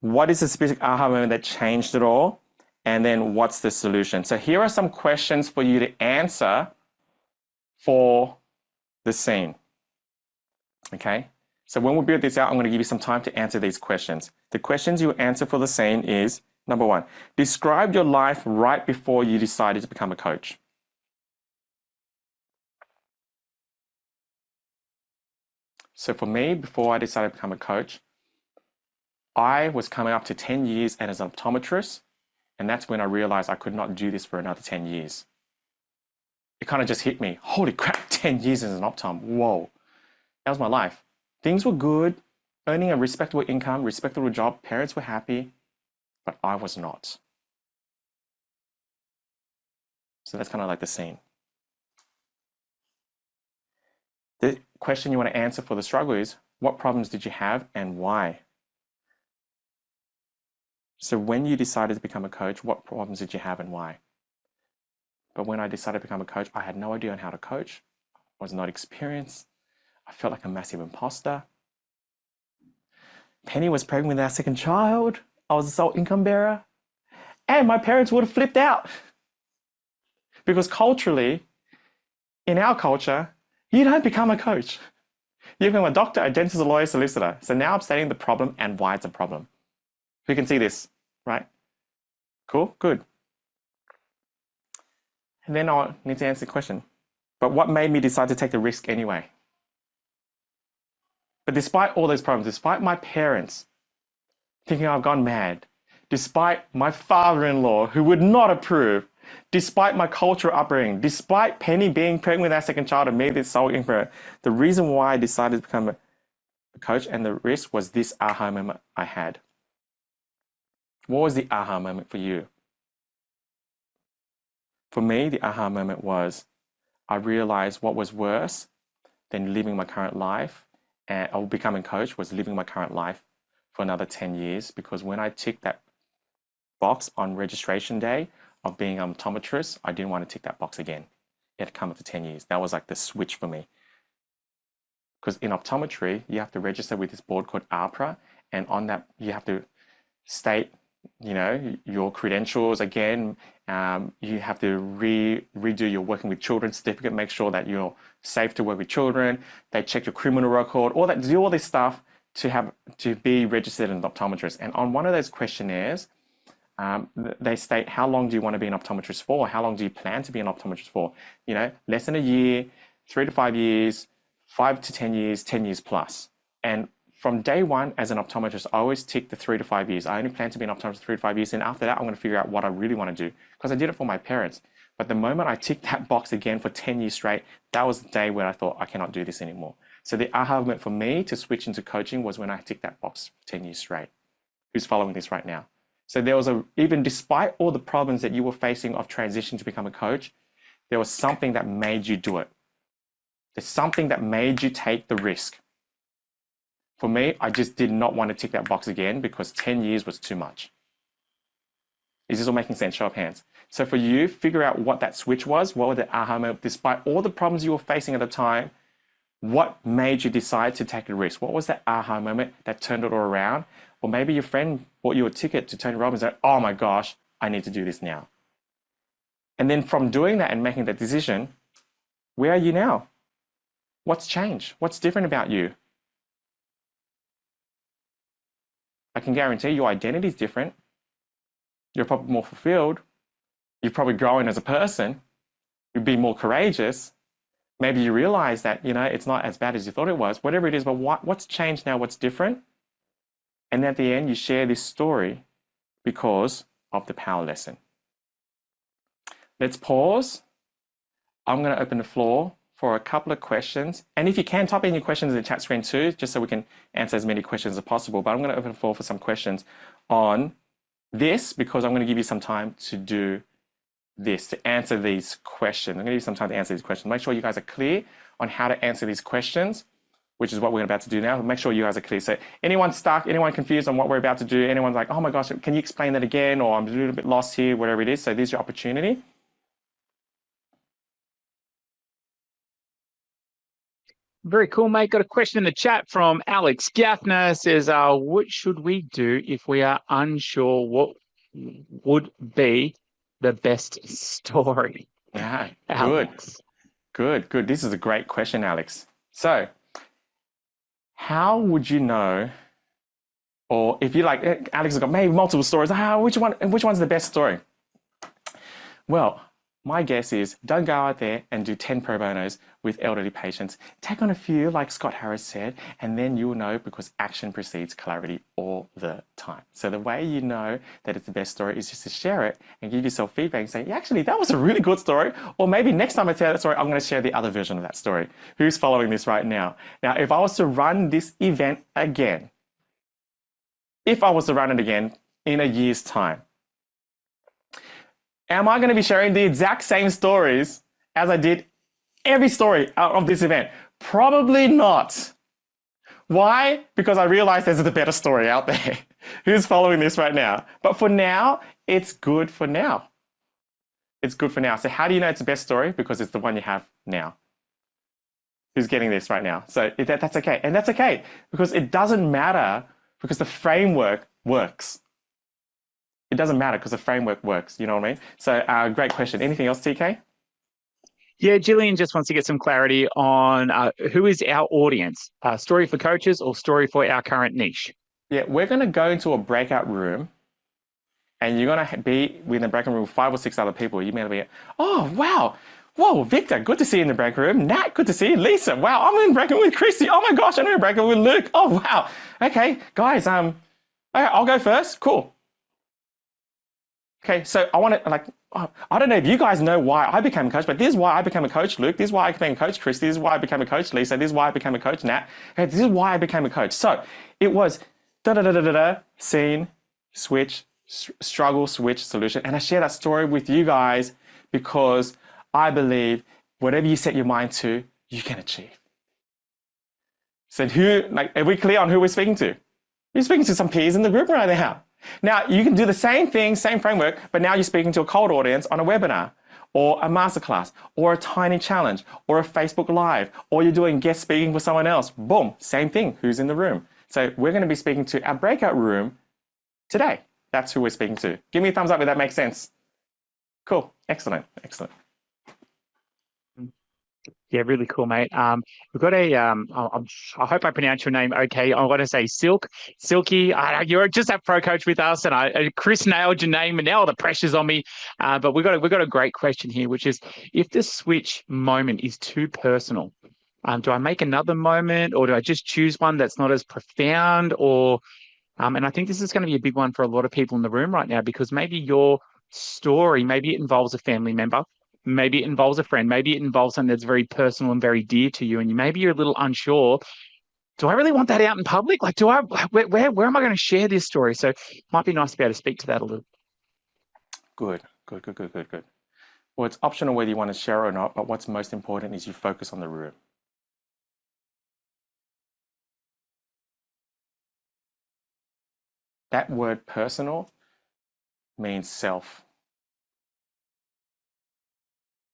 What is the specific aha moment that changed it all? And then what's the solution? So here are some questions for you to answer for the scene. Okay. So when we build this out, I'm going to give you some time to answer these questions. The questions you answer for the scene is, Number one, describe your life right before you decided to become a coach. So for me, before I decided to become a coach, I was coming up to 10 years as an optometrist, and that's when I realized I could not do this for another 10 years. It kind of just hit me. Holy crap, 10 years as an optom. Whoa. That was my life. Things were good, earning a respectable income, respectable job, parents were happy, but I was not. So that's kind of like the scene. The question you want to answer for the struggle is, what problems did you have and why? So when you decided to become a coach, what problems did you have and why? But when I decided to become a coach, I had no idea on how to coach. I was not experienced. I felt like a massive imposter. Penny was pregnant with our second child. I was the sole income bearer. And my parents would have flipped out. Because culturally, in our culture, you don't become a coach. You become a doctor, a dentist, a lawyer, solicitor. So now I'm stating the problem and why it's a problem. You can see this, right? Cool, good. And then I need to answer the question. But what made me decide to take the risk anyway? But despite all those problems, despite my parents thinking I've gone mad, despite my father-in-law who would not approve, despite my cultural upbringing, despite Penny being pregnant with our second child and me this sole income, the reason why I decided to become a coach and the risk was this aha moment I had. What was the aha moment for you? For me, the aha moment was I realized what was worse than living my current life or becoming coach was living my current life for another 10 years, because when I ticked that box on registration day of being an optometrist, I didn't want to tick that box again. It had come up to 10 years. That was like the switch for me. Because in optometry, you have to register with this board called APRA, and on that, you have to state, you know, your credentials again. You have to redo your working with children certificate, make sure that you're safe to work with children. They check your criminal record, all that, do all this stuff to be registered as an optometrist. And on one of those questionnaires, they state, how long do you want to be an optometrist for? How long do you plan to be an optometrist for? You know, less than a year, 3 to 5 years, 5 to 10 years, 10 years plus. And from day one as an optometrist, I always tick the 3 to 5 years. I only plan to be an optometrist 3 to 5 years. And after that, I'm going to figure out what I really want to do, because I did it for my parents. But the moment I ticked that box again for 10 years straight, that was the day where I thought, I cannot do this anymore. So the aha moment for me to switch into coaching was when I ticked that box for 10 years straight. Who's following this right now? So there was even despite all the problems that you were facing of transition to become a coach, there was something that made you do it. There's something that made you take the risk. For me, I just did not want to tick that box again because 10 years was too much. Is this all making sense? Show of hands. So for you, figure out what that switch was. What were the aha moment? Despite all the problems you were facing at the time, what made you decide to take a risk? What was that aha moment that turned it all around? Or maybe your friend bought you a ticket to Tony Robbins and said, oh my gosh, I need to do this now. And then from doing that and making that decision, where are you now? What's changed? What's different about you? I can guarantee your identity is different. You're probably more fulfilled. You're probably growing as a person. You'd be more courageous. Maybe you realize that, you know, it's not as bad as you thought it was, whatever it is, but what's changed now? What's different? And at the end, you share this story because of the power lesson. Let's pause. I'm going to open the floor for a couple of questions. And if you can, type in your questions in the chat screen too, just so we can answer as many questions as possible. But I'm going to open the floor for some questions on this, because I'm going to give you some time to do this, to answer these questions. I'm going to give you some time to answer these questions. Make sure you guys are clear on how to answer these questions, which is what we're about to do now. Make sure you guys are clear. So anyone stuck, anyone confused on what we're about to do, anyone's like, oh my gosh, can you explain that again? Or I'm a little bit lost here, whatever it is. So this is your opportunity. Very cool, mate. Got a question in the chat from Alex Gaffner. Says, what should we do if we are unsure what would be the best story? Yeah, Alex. Good. This is a great question, Alex. So how would you know Or if you like, Alex has got maybe multiple stories. Which one's the best story? Well, my guess is don't go out there and do 10 pro bonos with elderly patients. Take on a few, like Scott Harris said, and then you'll know, because action precedes clarity all the time. So the way you know that it's the best story is just to share it and give yourself feedback and say, yeah, actually, that was a really good story. Or maybe next time I tell that story, I'm going to share the other version of that story. Who's following this right now? Now, if I was to run this event again, if I was to run it again in a year's time, am I going to be sharing the exact same stories as I did every story out of this event? Probably not. Why? Because I realized there's a better story out there. Who's following this right now? But for now, it's good for now. It's good for now. So how do you know it's the best story? Because it's the one you have now. Who's getting this right now? So that's okay. And that's okay, because it doesn't matter, because the framework works. It doesn't matter because the framework works. You know what I mean? So great question. Anything else, TK? Yeah, Gillian just wants to get some clarity on who is our audience, story for coaches or story for our current niche? Yeah, we're going to go into a breakout room, and you're going to be within the breakout room with 5 or 6 other people. You may be, oh, wow. Whoa, Victor, good to see you in the breakout room. Nat, good to see you. Lisa, wow, I'm in the breakout room with Christy. Oh my gosh, I'm in the breakout room with Luke. Oh, wow. Okay, guys, okay, I'll go first. Cool. Okay, so I want to, I don't know if you guys know why I became a coach, but this is why I became a coach, Luke. This is why I became a coach, Christy. This is why I became a coach, Lisa. This is why I became a coach, Nat. Okay, this is why I became a coach. So it was scene, switch, struggle, switch, solution. And I share that story with you guys because I believe whatever you set your mind to, you can achieve. So are we clear on who we're speaking to? You're speaking to some peers in the group right now. Now, you can do the same thing, same framework, but now you're speaking to a cold audience on a webinar or a masterclass or a tiny challenge or a Facebook Live, or you're doing guest speaking for someone else. Boom, same thing. Who's in the room? So we're going to be speaking to our breakout room today. That's who we're speaking to. Give me a thumbs up if that makes sense. Cool. Excellent. Excellent. Yeah, really cool, mate. We've got I hope I pronounce your name okay. I want to say Silky. You're just at Pro Coach with us, and Chris nailed your name, and now all the pressure's on me. But we've got a great question here, which is, if the switch moment is too personal, do I make another moment, or do I just choose one that's not as profound? Or and I think this is going to be a big one for a lot of people in the room right now, because maybe your story, maybe it involves a family member. Maybe it involves a friend. Maybe it involves something that's very personal and very dear to you. And maybe you're a little unsure. Do I really want that out in public? Like, where am I going to share this story? So it might be nice to be able to speak to that a little. Good. Well, it's optional whether you want to share or not, but what's most important is you focus on the room. That word personal means self.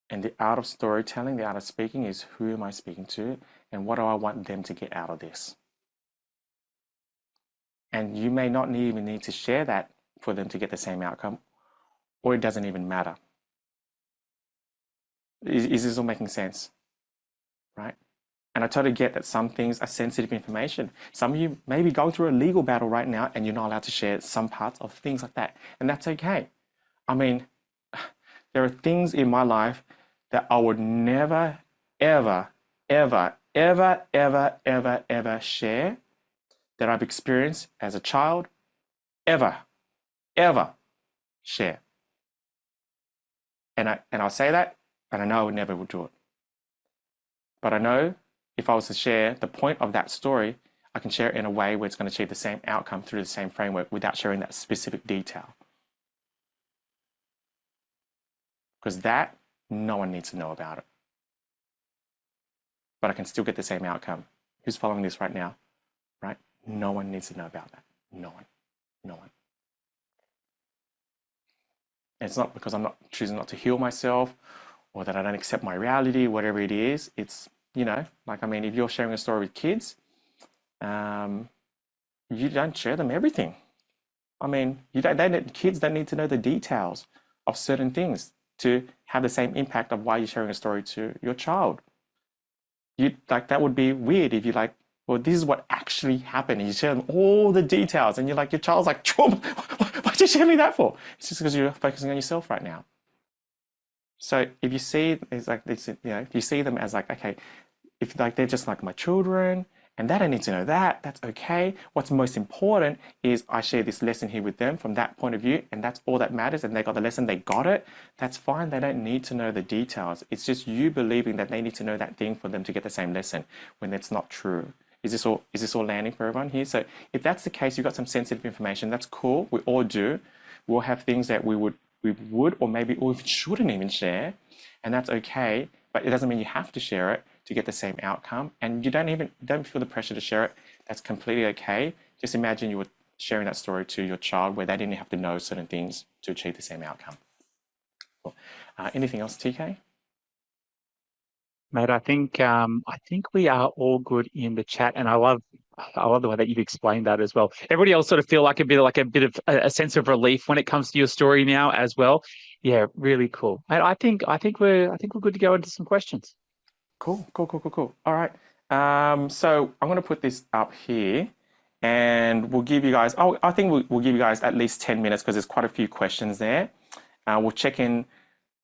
And the art of storytelling, the art of speaking is, who am I speaking to and what do I want them to get out of this? And you may not even need to share that for them to get the same outcome, or it doesn't even matter. Is this all making sense? Right? And I totally get that some things are sensitive information. Some of you may be going through a legal battle right now and you're not allowed to share some parts of things like that. And that's okay. I mean, there are things in my life that I would never, ever, ever, ever, ever, ever, ever share that I've experienced as a child, ever share. And I'll say that, and I know I would never do it. But I know if I was to share the point of that story, I can share it in a way where it's going to achieve the same outcome through the same framework without sharing that specific detail. Because that, no one needs to know about it. But I can still get the same outcome. Who's following this right now? Right? No one needs to know about that. No one. And it's not because I'm not choosing not to heal myself or that I don't accept my reality, whatever it is. It's, if you're sharing a story with kids, you don't share them everything. Kids don't need to know the details of certain things to have the same impact of why you're sharing a story to your child. That would be weird if you Well, this is what actually happened. And you share them all the details, and you're like, your child's like, why'd you share me that for? It's just because you're focusing on yourself right now. So if you see it's like this, if you see them as like, okay, if like they're just like my children, and they don't need to know that, that's okay. What's most important is I share this lesson here with them from that point of view, and that's all that matters. And they got the lesson, they got it. That's fine. They don't need to know the details. It's just you believing that they need to know that thing for them to get the same lesson when it's not true. Is this all landing for everyone here? So if that's the case, you've got some sensitive information. That's cool. We all do. We'll have things that we would or maybe or shouldn't even share, and that's okay. But it doesn't mean you have to share it to get the same outcome, and you don't feel the pressure to share it. That's completely okay. Just imagine you were sharing that story to your child where they didn't have to know certain things to achieve the same outcome. Cool. Anything else, TK? Mate, I think we are all good in the chat, and I love the way that you've explained that as well. Everybody else sort of feel like a bit of a sense of relief when it comes to your story now as well. Yeah, really cool. Mate, I think we're good to go into some questions. Cool. All right. So I'm going to put this up here, and we'll give you guys. I think we'll give you guys at least 10 minutes because there's quite a few questions there. We'll check in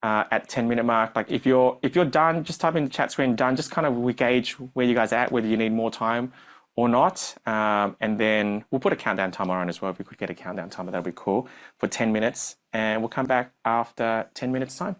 at 10-minute mark. Like if you're done, just type in the chat screen done. Just kind of we gauge where you guys are at, whether you need more time or not, and then we'll put a countdown timer on as well. If we could get a countdown timer, that'd be cool for 10 minutes, and we'll come back after 10 minutes time.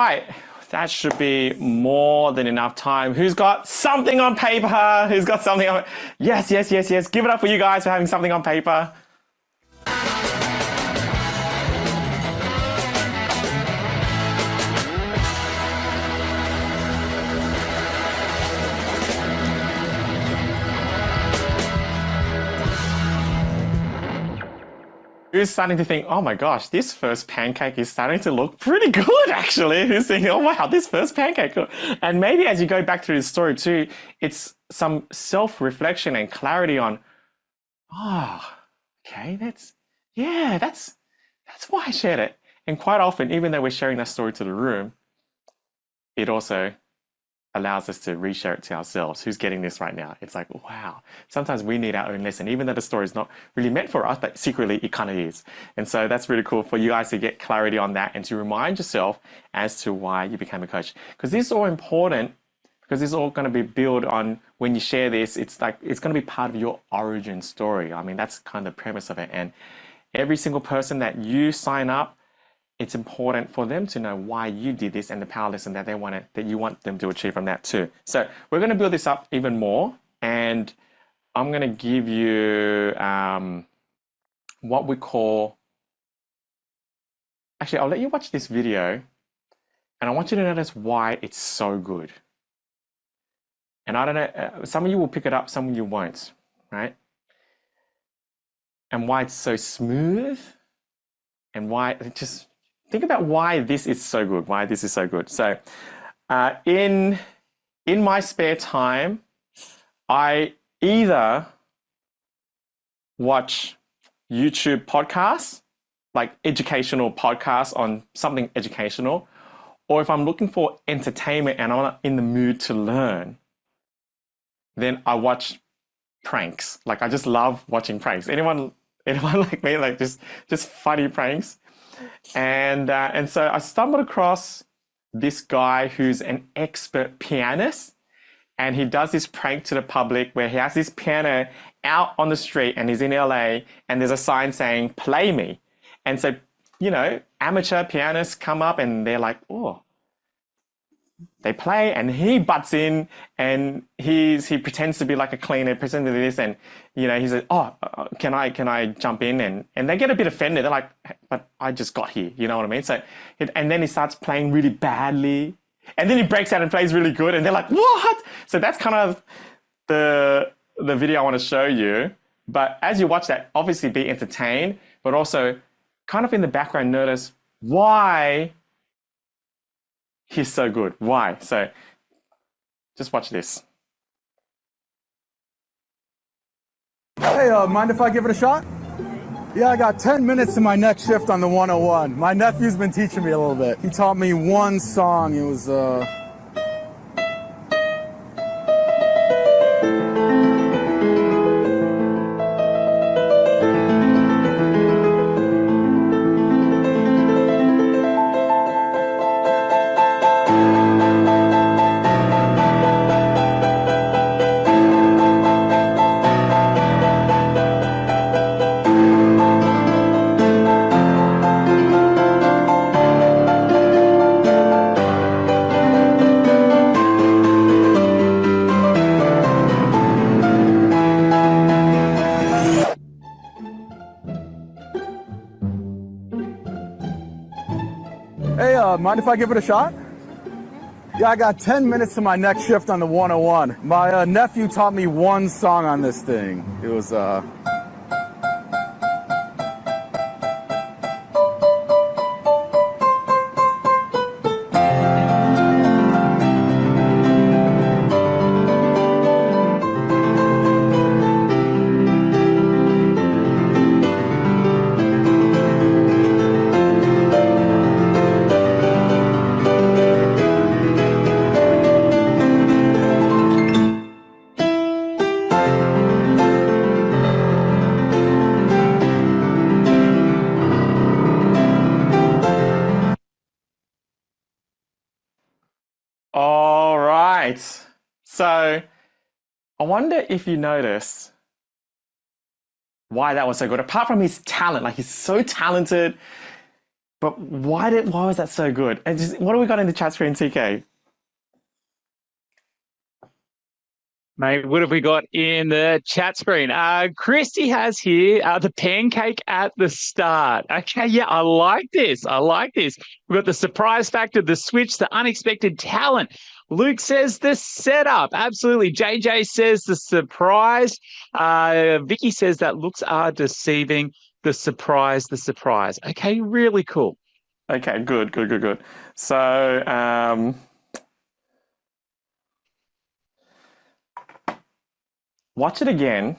right. That should be more than enough time. Who's got something on paper? Who's got something on? Yes, yes, yes, yes. Give it up for you guys for having something on paper. Who's starting to think, oh my gosh, this first pancake is starting to look pretty good, actually. Who's thinking, oh wow, this first pancake. And maybe as you go back through the story too, it's some self-reflection and clarity on, oh, okay, that's why I shared it. And quite often, even though we're sharing that story to the room, it also allows us to reshare it to ourselves. Who's getting this right now? It's like, wow, sometimes we need our own lesson, even though the story is not really meant for us, but secretly it kind of is. And so that's really cool for you guys to get clarity on that and to remind yourself as to why you became a coach. Because this is all important, because this is all going to be built on when you share this, it's like, it's going to be part of your origin story. I mean, that's kind of the premise of it. And every single person that you sign up, it's important for them to know why you did this and the power lesson that you want them to achieve from that too. So we're going to build this up even more, and I'm going to give you what we call. Actually, I'll let you watch this video, and I want you to notice why it's so good. And I don't know, some of you will pick it up, some of you won't, right? And why it's so smooth, and why it just. Think about why this is so good, why this is so good. So in my spare time, I either watch YouTube podcasts, like educational podcasts on something educational, or if I'm looking for entertainment and I'm not in the mood to learn, then I watch pranks. Like I just love watching pranks. Anyone like me, like just funny pranks? And so I stumbled across this guy who's an expert pianist, and he does this prank to the public where he has this piano out on the street, and he's in LA, and there's a sign saying "Play me," and so amateur pianists come up and they're like, oh. They play, and he butts in, and he pretends to be like a cleaner, pretends to do this, and he says, "Oh, can I jump in?" And they get a bit offended. They're like, "But I just got here," you know what I mean? So, and then he starts playing really badly, and then he breaks out and plays really good, and they're like, "What?" So that's kind of the video I want to show you. But as you watch that, obviously be entertained, but also kind of in the background notice why he's so good. Why? So just watch this. Hey, mind if I give it a shot? Yeah, I got 10 minutes to my next shift on the 101. My nephew's been teaching me a little bit. He taught me one song. It was, mind if I give it a shot? Yeah, I got 10 minutes to my next shift on the 101. My nephew taught me one song on this thing. It was, All right. So I wonder if you notice why that was so good. Apart from his talent, like he's so talented, But why was that so good? And what do we got in the chat screen, TK? Mate, what have we got in the chat screen? Christy has here the pancake at the start. Okay, yeah, I like this. We've got the surprise factor, the switch, the unexpected talent. Luke says the setup. Absolutely. JJ says the surprise. Vicky says that looks are deceiving. The surprise. Okay, really cool. Okay, good. So, watch it again.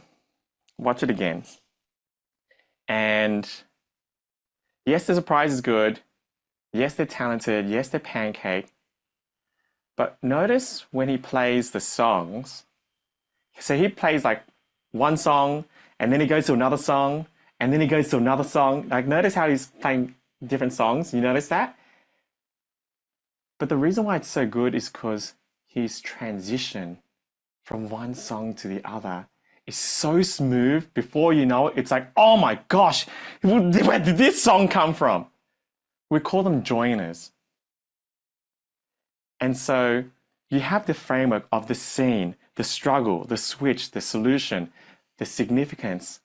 And yes, the surprise is good. Yes, they're talented. Yes, they're pancake. But notice when he plays the songs, so he plays like one song, and then he goes to another song, and then he goes to another song. Like, notice how he's playing different songs. You notice that? But the reason why it's so good is because his transition from one song to the other is so smooth. Before you know it, it's like, oh my gosh, where did this song come from? We call them joiners. And so you have the framework of the scene, the struggle, the switch, the solution, the significance,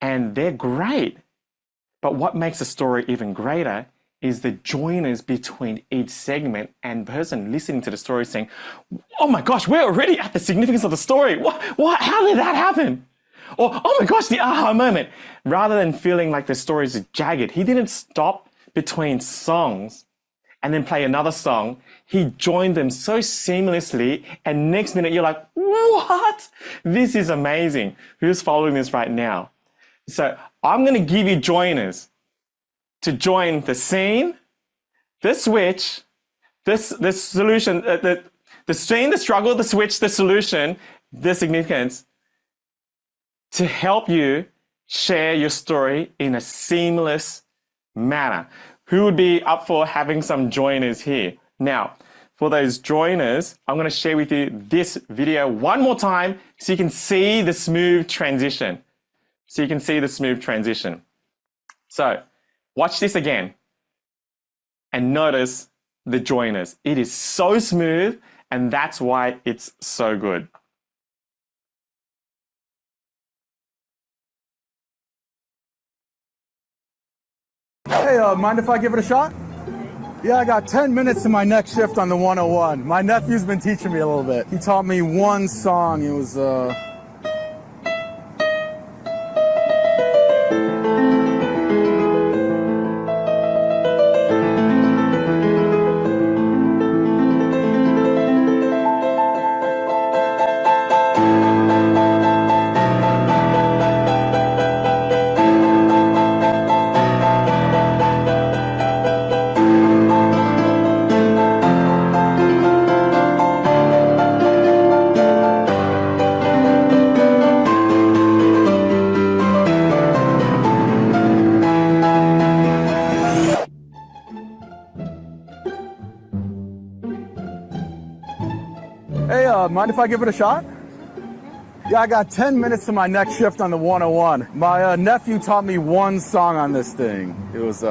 and they're great. But what makes a story even greater is the joiners between each segment and person listening to the story saying, oh my gosh, we're already at the significance of the story. What? How did that happen? Or, oh my gosh, the aha moment. Rather than feeling like the story is jagged, he didn't stop between songs and then play another song. He joined them so seamlessly, and next minute you're like, what? This is amazing. Who's following this right now? So I'm going to give you joiners to join the scene, the switch, the solution, the scene, the struggle, the switch, the solution, the significance, to help you share your story in a seamless manner. Who would be up for having some joiners here? Now, for those joiners, I'm going to share with you this video one more time so you can see the smooth transition. So watch this again and notice the joiners. It is so smooth, and that's why it's so good. Hey, mind if I give it a shot? Yeah, I got 10 minutes to my next shift on the 101. My nephew's been teaching me a little bit. He taught me one song. It was, Hey, mind if I give it a shot? Yeah, I got 10 minutes to my next shift on the 101. My nephew taught me one song on this thing. It was,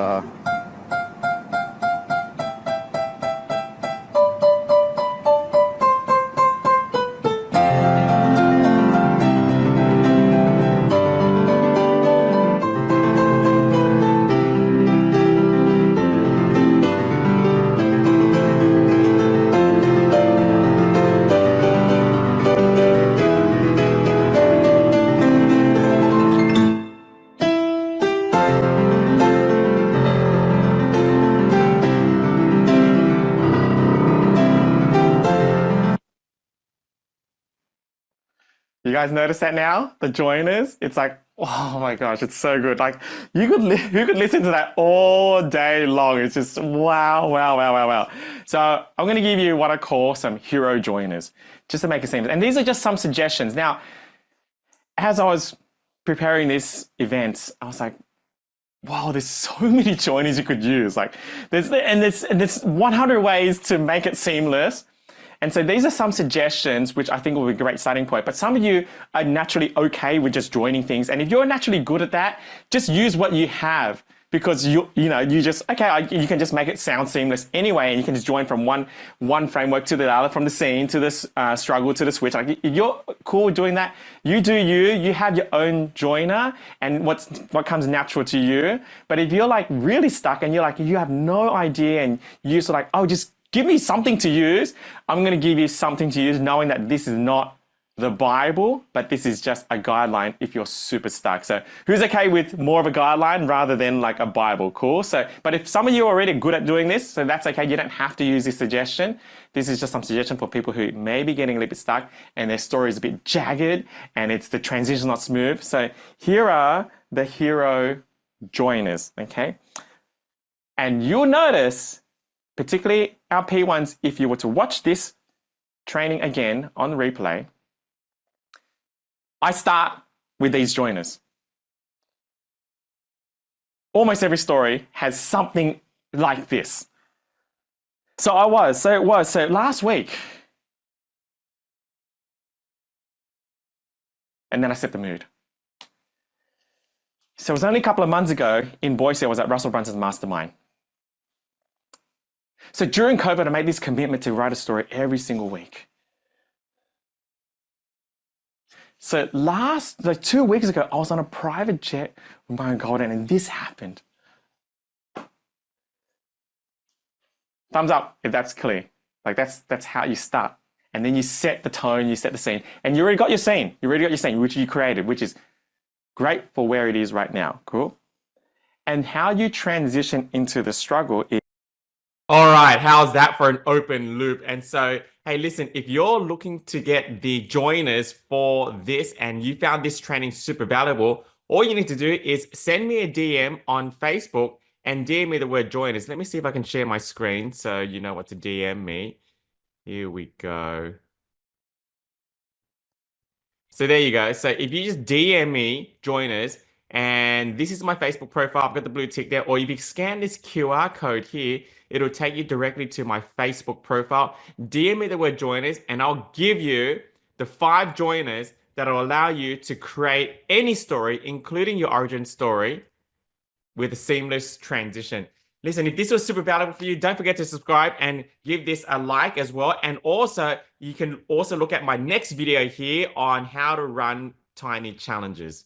You guys notice that now? The joiners? It's like, oh my gosh, it's so good. Like, you could listen to that all day long. It's just wow. So I'm going to give you what I call some hero joiners, just to make it seem. And these are just some suggestions. Now, as I was preparing this event, I was like, wow, there's so many joiners you could use. Like, there's 100 ways to make it seamless. And so these are some suggestions which I think will be a great starting point. But some of you are naturally okay with just joining things. And if you're naturally good at that, just use what you have because you just you can just make it sound seamless anyway, and you can just join from one framework to the other, from the scene to this struggle to the switch. Like, if you're cool with doing that, you do you have your own joiner and what comes natural to you. But if you're like really stuck and you have no idea, and you're sort of like, oh, just give me something to use, I'm going to give you something to use, knowing that this is not the Bible, but this is just a guideline if you're super stuck. So who's okay with more of a guideline rather than like a Bible? Cool. So, but if some of you are already good at doing this, so that's okay. You don't have to use this suggestion. This is just some suggestion for people who may be getting a little bit stuck and their story is a bit jagged and it's the transition not smooth. So here are the hero joiners, okay? And you'll notice, particularly our P1s, if you were to watch this training again on replay, I start with these joiners. Almost every story has something like this. So last week, and then I set the mood. So it was only a couple of months ago in Boise, I was at Russell Brunson's mastermind. So during COVID, I made this commitment to write a story every single week. So 2 weeks ago, I was on a private jet with my golden, and this happened. Thumbs up if that's clear. Like that's how you start. And then you set the tone, you set the scene, and you already got your scene. You already got your scene, which you created, which is great for where it is right now. Cool. And how you transition into the struggle is. All right, how's that for an open loop? And so, hey, listen, if you're looking to get the joiners for this and you found this training super valuable, all you need to do is send me a DM on Facebook and DM me the word joiners. Let me see if I can share my screen so you know what to DM me. Here we go. So there you go. So if you just DM me joiners, and this is my Facebook profile, I've got the blue tick there, or if you scan this QR code here, it'll take you directly to my Facebook profile. DM me the word joiners, and I'll give you the 5 joiners that will allow you to create any story, including your origin story, with a seamless transition. Listen, if this was super valuable for you, don't forget to subscribe and give this a like as well. And also, you can also look at my next video here on how to run tiny challenges.